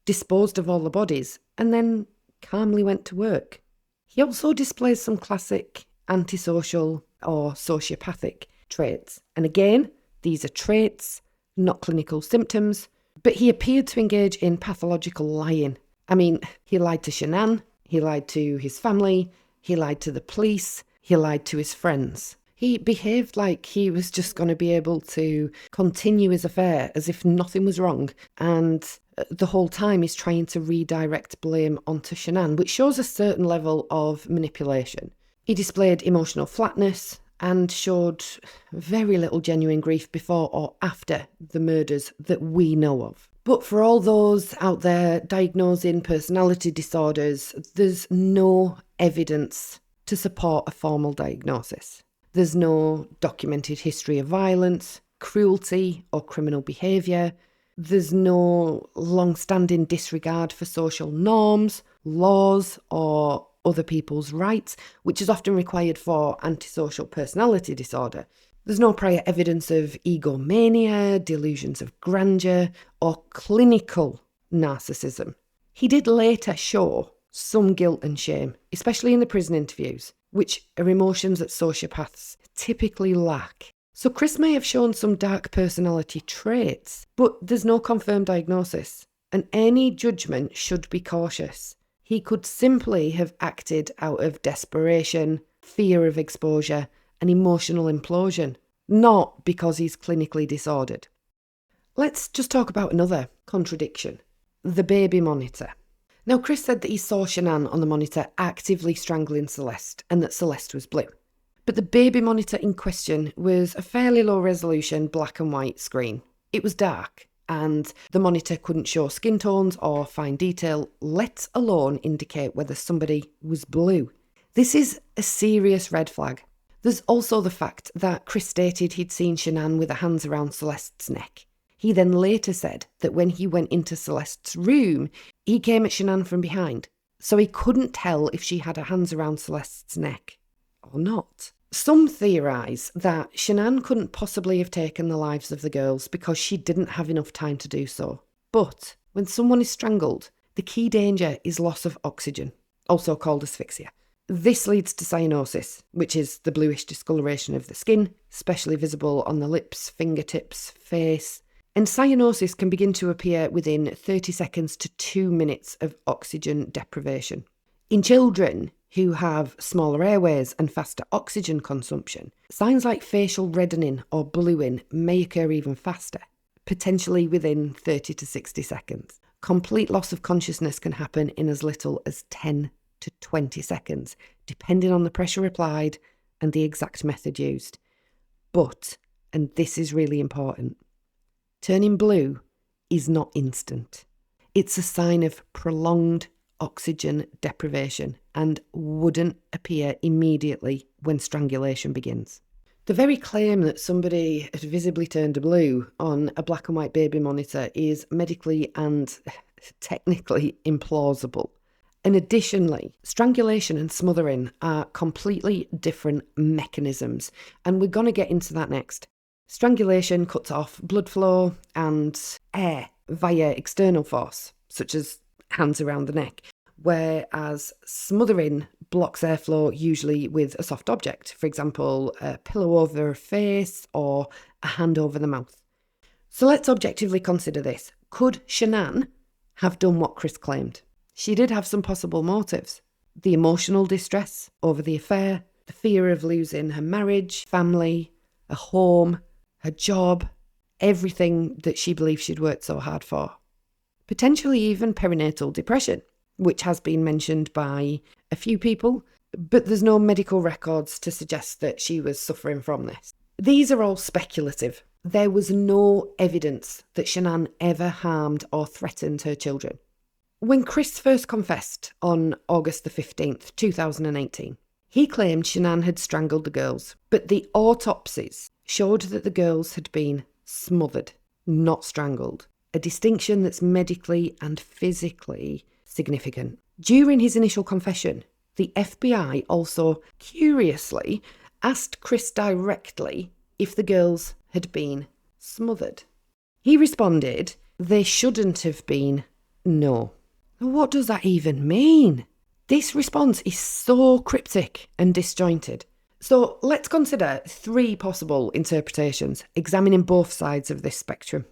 disposed of all the bodies, and then calmly went to work. He also displays some classic antisocial or sociopathic traits. And again, these are traits, not clinical symptoms, but he appeared to engage in pathological lying. I mean, he lied to Shanann, he lied to his family, he lied to the police, he lied to his friends. He behaved like he was just going to be able to continue his affair as if nothing was wrong, and the whole time he's trying to redirect blame onto Shanann, which shows a certain level of manipulation. He displayed emotional flatness and showed very little genuine grief before or after the murders that we know of. But for all those out there diagnosing personality disorders, there's no evidence to support a formal diagnosis. There's no documented history of violence, cruelty, or criminal behaviour. There's no long-standing disregard for social norms, laws, or other people's rights, which is often required for antisocial personality disorder. There's no prior evidence of egomania, delusions of grandeur, or clinical narcissism. He did later show some guilt and shame, especially in the prison interviews, which are emotions that sociopaths typically lack. So Chris may have shown some dark personality traits, but there's no confirmed diagnosis, and any judgment should be cautious. He could simply have acted out of desperation, fear of exposure, and emotional implosion, not because he's clinically disordered. Let's just talk about another contradiction: the baby monitor. Now, Chris said that he saw Shanann on the monitor actively strangling Celeste and that Celeste was blue. But the baby monitor in question was a fairly low resolution black and white screen. It was dark, and the monitor couldn't show skin tones or fine detail, let alone indicate whether somebody was blue. This is a serious red flag. There's also the fact that Chris stated he'd seen Shanann with her hands around Celeste's neck. He then later said that when he went into Celeste's room, he came at Shanann from behind, so he couldn't tell if she had her hands around Celeste's neck or not. Some theorise that Shanann couldn't possibly have taken the lives of the girls because she didn't have enough time to do so. But when someone is strangled, the key danger is loss of oxygen, also called asphyxia. This leads to cyanosis, which is the bluish discoloration of the skin, especially visible on the lips, fingertips, face. And cyanosis can begin to appear within 30 seconds to 2 minutes of oxygen deprivation. In children who have smaller airways and faster oxygen consumption, signs like facial reddening or bluing may occur even faster, potentially within 30 to 60 seconds. Complete loss of consciousness can happen in as little as 10 to 20 seconds, depending on the pressure applied and the exact method used. But, and this is really important, turning blue is not instant. It's a sign of prolonged oxygen deprivation and wouldn't appear immediately when strangulation begins. The very claim that somebody had visibly turned blue on a black and white baby monitor is medically and technically implausible. And additionally, strangulation and smothering are completely different mechanisms, and we're going to get into that next. Strangulation cuts off blood flow and air via external force, such as hands around the neck, whereas smothering blocks airflow usually with a soft object, for example, a pillow over a face or a hand over the mouth. So let's objectively consider this. Could Shanann have done what Chris claimed? She did have some possible motives. The emotional distress over the affair, the fear of losing her marriage, family, a home, her job, everything that she believed she'd worked so hard for. Potentially even perinatal depression, which has been mentioned by a few people, but there's no medical records to suggest that she was suffering from this. These are all speculative. There was no evidence that Shanann ever harmed or threatened her children. When Chris first confessed on August the 15th, 2018, he claimed Shanann had strangled the girls, but the autopsies showed that the girls had been smothered, not strangled, a distinction that's medically and physically significant. During his initial confession, the FBI also curiously asked Chris directly if the girls had been smothered. He responded, "They shouldn't have been, no." What does that even mean? This response is so cryptic and disjointed. So let's consider 3 possible interpretations, examining both sides of this spectrum.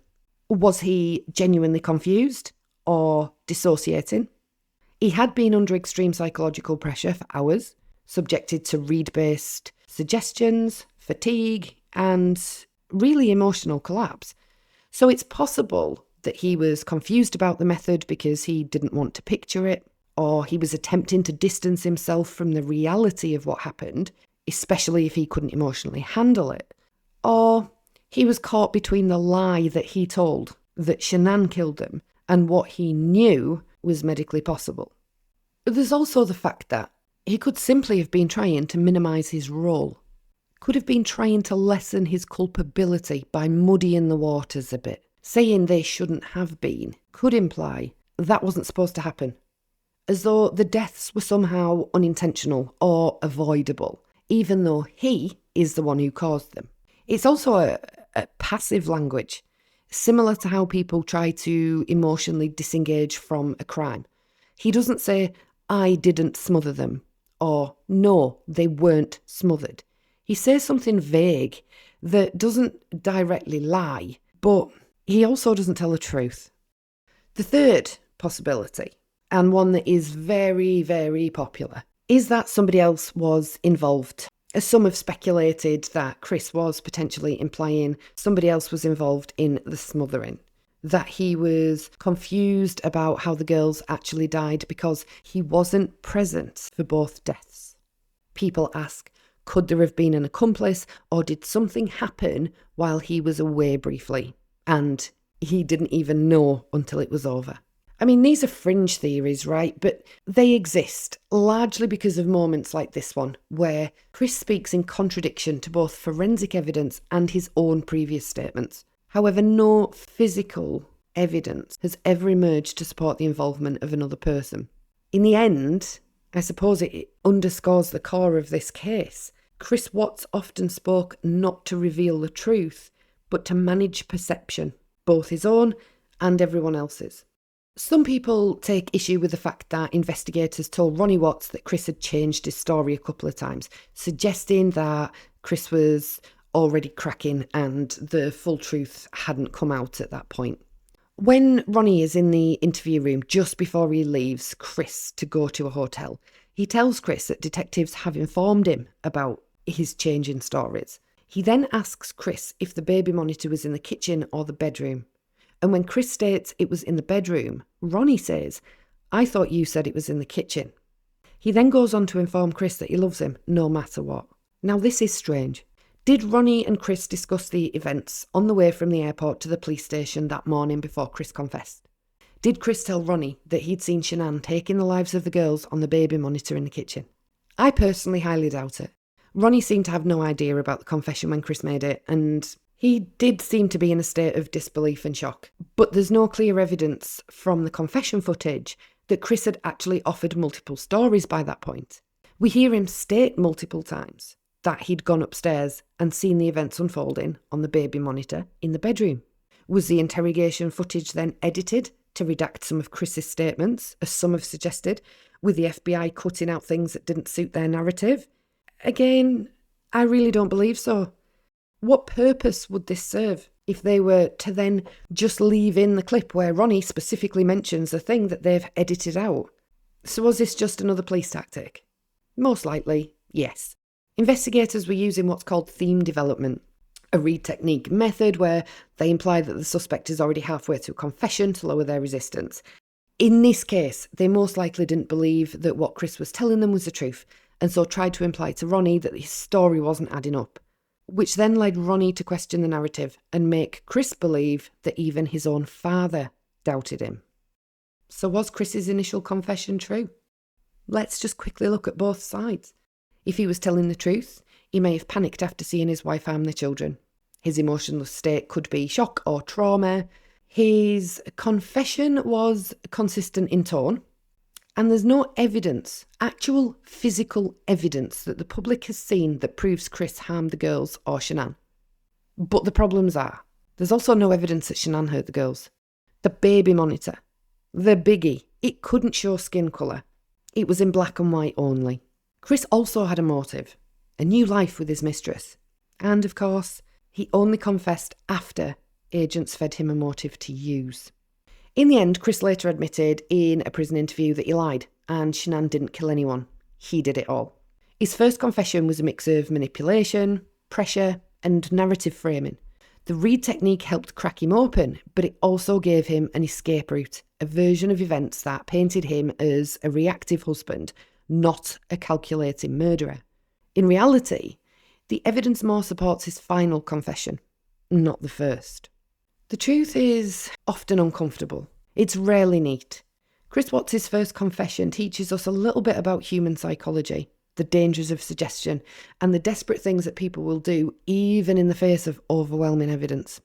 Was he genuinely confused or dissociating? He had been under extreme psychological pressure for hours, subjected to read-based suggestions, fatigue, and really emotional collapse. So it's possible that he was confused about the method because he didn't want to picture it, or he was attempting to distance himself from the reality of what happened, especially if he couldn't emotionally handle it, or he was caught between the lie that he told, that Shanann killed them, and what he knew was medically possible. But there's also the fact that he could simply have been trying to minimise his role, could have been trying to lessen his culpability by muddying the waters a bit. Saying they shouldn't have been could imply that wasn't supposed to happen, as though the deaths were somehow unintentional or avoidable, even though he is the one who caused them. It's also a passive language, similar to how people try to emotionally disengage from a crime. He doesn't say, "I didn't smother them," or "No, they weren't smothered." He says something vague that doesn't directly lie, but he also doesn't tell the truth. The third possibility, and one that is very, very popular, is that somebody else was involved. As some have speculated that Chris was potentially implying somebody else was involved in the smothering, that he was confused about how the girls actually died because he wasn't present for both deaths. People ask, could there have been an accomplice, or did something happen while he was away briefly and he didn't even know until it was over? I mean, these are fringe theories, right? But they exist largely because of moments like this one, where Chris speaks in contradiction to both forensic evidence and his own previous statements. However, no physical evidence has ever emerged to support the involvement of another person. In the end, I suppose it underscores the core of this case. Chris Watts often spoke not to reveal the truth, but to manage perception, both his own and everyone else's. Some people take issue with the fact that investigators told Ronnie Watts that Chris had changed his story a couple of times, suggesting that Chris was already cracking and the full truth hadn't come out at that point. When Ronnie is in the interview room just before he leaves Chris to go to a hotel, he tells Chris that detectives have informed him about his change in stories. He then asks Chris if the baby monitor was in the kitchen or the bedroom. And when Chris states it was in the bedroom, Ronnie says, "I thought you said it was in the kitchen." He then goes on to inform Chris that he loves him no matter what. Now this is strange. Did Ronnie and Chris discuss the events on the way from the airport to the police station that morning before Chris confessed? Did Chris tell Ronnie that he'd seen Shanann taking the lives of the girls on the baby monitor in the kitchen? I personally highly doubt it. Ronnie seemed to have no idea about the confession when Chris made it, and he did seem to be in a state of disbelief and shock. But there's no clear evidence from the confession footage that Chris had actually offered multiple stories by that point. We hear him state multiple times that he'd gone upstairs and seen the events unfolding on the baby monitor in the bedroom. Was the interrogation footage then edited to redact some of Chris's statements, as some have suggested, with the FBI cutting out things that didn't suit their narrative? Again, I really don't believe so. What purpose would this serve if they were to then just leave in the clip where Ronnie specifically mentions the thing that they've edited out? So was this just another police tactic? Most likely, yes. Investigators were using what's called theme development, a read technique method where they imply that the suspect is already halfway to a confession to lower their resistance. In this case, they most likely didn't believe that what Chris was telling them was the truth, and so tried to imply to Ronnie that his story wasn't adding up, which then led Ronnie to question the narrative and make Chris believe that even his own father doubted him. So was Chris's initial confession true? Let's just quickly look at both sides. If he was telling the truth, he may have panicked after seeing his wife harm their children. His emotional state could be shock or trauma. His confession was consistent in tone, and there's no evidence, actual physical evidence, that the public has seen that proves Chris harmed the girls or Shanann. But the problems are, there's also no evidence that Shanann hurt the girls. The baby monitor, the biggie, it couldn't show skin colour. It was in black and white only. Chris also had a motive, a new life with his mistress. And of course, he only confessed after agents fed him a motive to use. In the end, Chris later admitted in a prison interview that he lied, and Shanann didn't kill anyone. He did it all. His first confession was a mix of manipulation, pressure, and narrative framing. The read technique helped crack him open, but it also gave him an escape route, a version of events that painted him as a reactive husband, not a calculating murderer. In reality, the evidence more supports his final confession, not the first. The truth is often uncomfortable. It's rarely neat. Chris Watts' first confession teaches us a little bit about human psychology, the dangers of suggestion, and the desperate things that people will do even in the face of overwhelming evidence.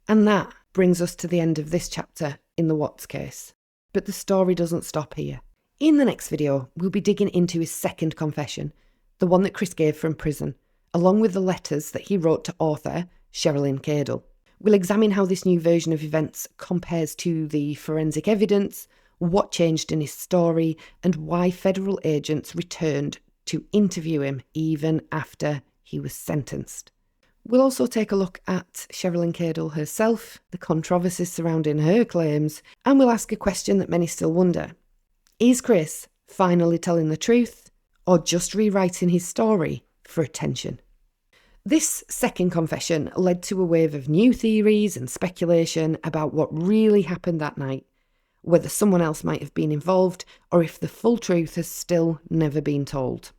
And that brings us to the end of this chapter in the Watts case. But the story doesn't stop here. In the next video, we'll be digging into his second confession, the one that Chris gave from prison, along with the letters that he wrote to author Sherilyn Cadle. We'll examine how this new version of events compares to the forensic evidence, what changed in his story, and why federal agents returned to interview him even after he was sentenced. We'll also take a look at Sherilyn Cadle herself, the controversies surrounding her claims, and we'll ask a question that many still wonder. Is Chris finally telling the truth, or just rewriting his story for attention? This second confession led to a wave of new theories and speculation about what really happened that night, whether someone else might have been involved, or if the full truth has still never been told.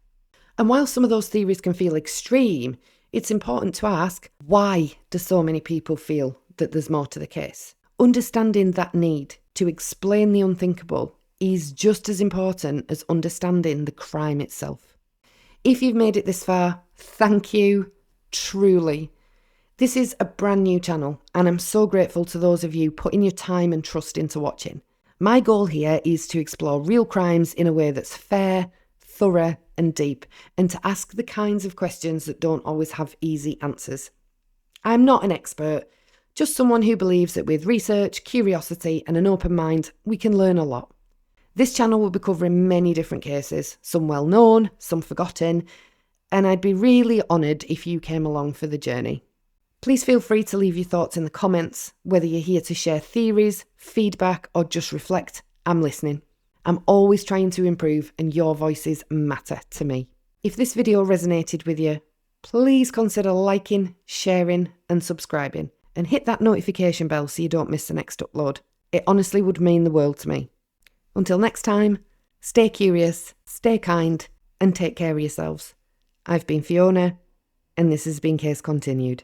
And while some of those theories can feel extreme, it's important to ask, why do so many people feel that there's more to the case? Understanding that need to explain the unthinkable is just as important as understanding the crime itself. If you've made it this far, thank you, truly. This is a brand new channel, and I'm so grateful to those of you putting your time and trust into watching. My goal here is to explore real crimes in a way that's fair, thorough, and deep, and to ask the kinds of questions that don't always have easy answers. I'm not an expert, just someone who believes that with research, curiosity, and an open mind, we can learn a lot. This channel will be covering many different cases, some well known, some forgotten, and I'd be really honoured if you came along for the journey. Please feel free to leave your thoughts in the comments, whether you're here to share theories, feedback, or just reflect. I'm listening. I'm always trying to improve, and your voices matter to me. If this video resonated with you, please consider liking, sharing, and subscribing. and hit that notification bell so you don't miss the next upload. It honestly would mean the world to me. Until next time, stay curious, stay kind, and take care of yourselves. I've been Fiona, and this has been Case Continued.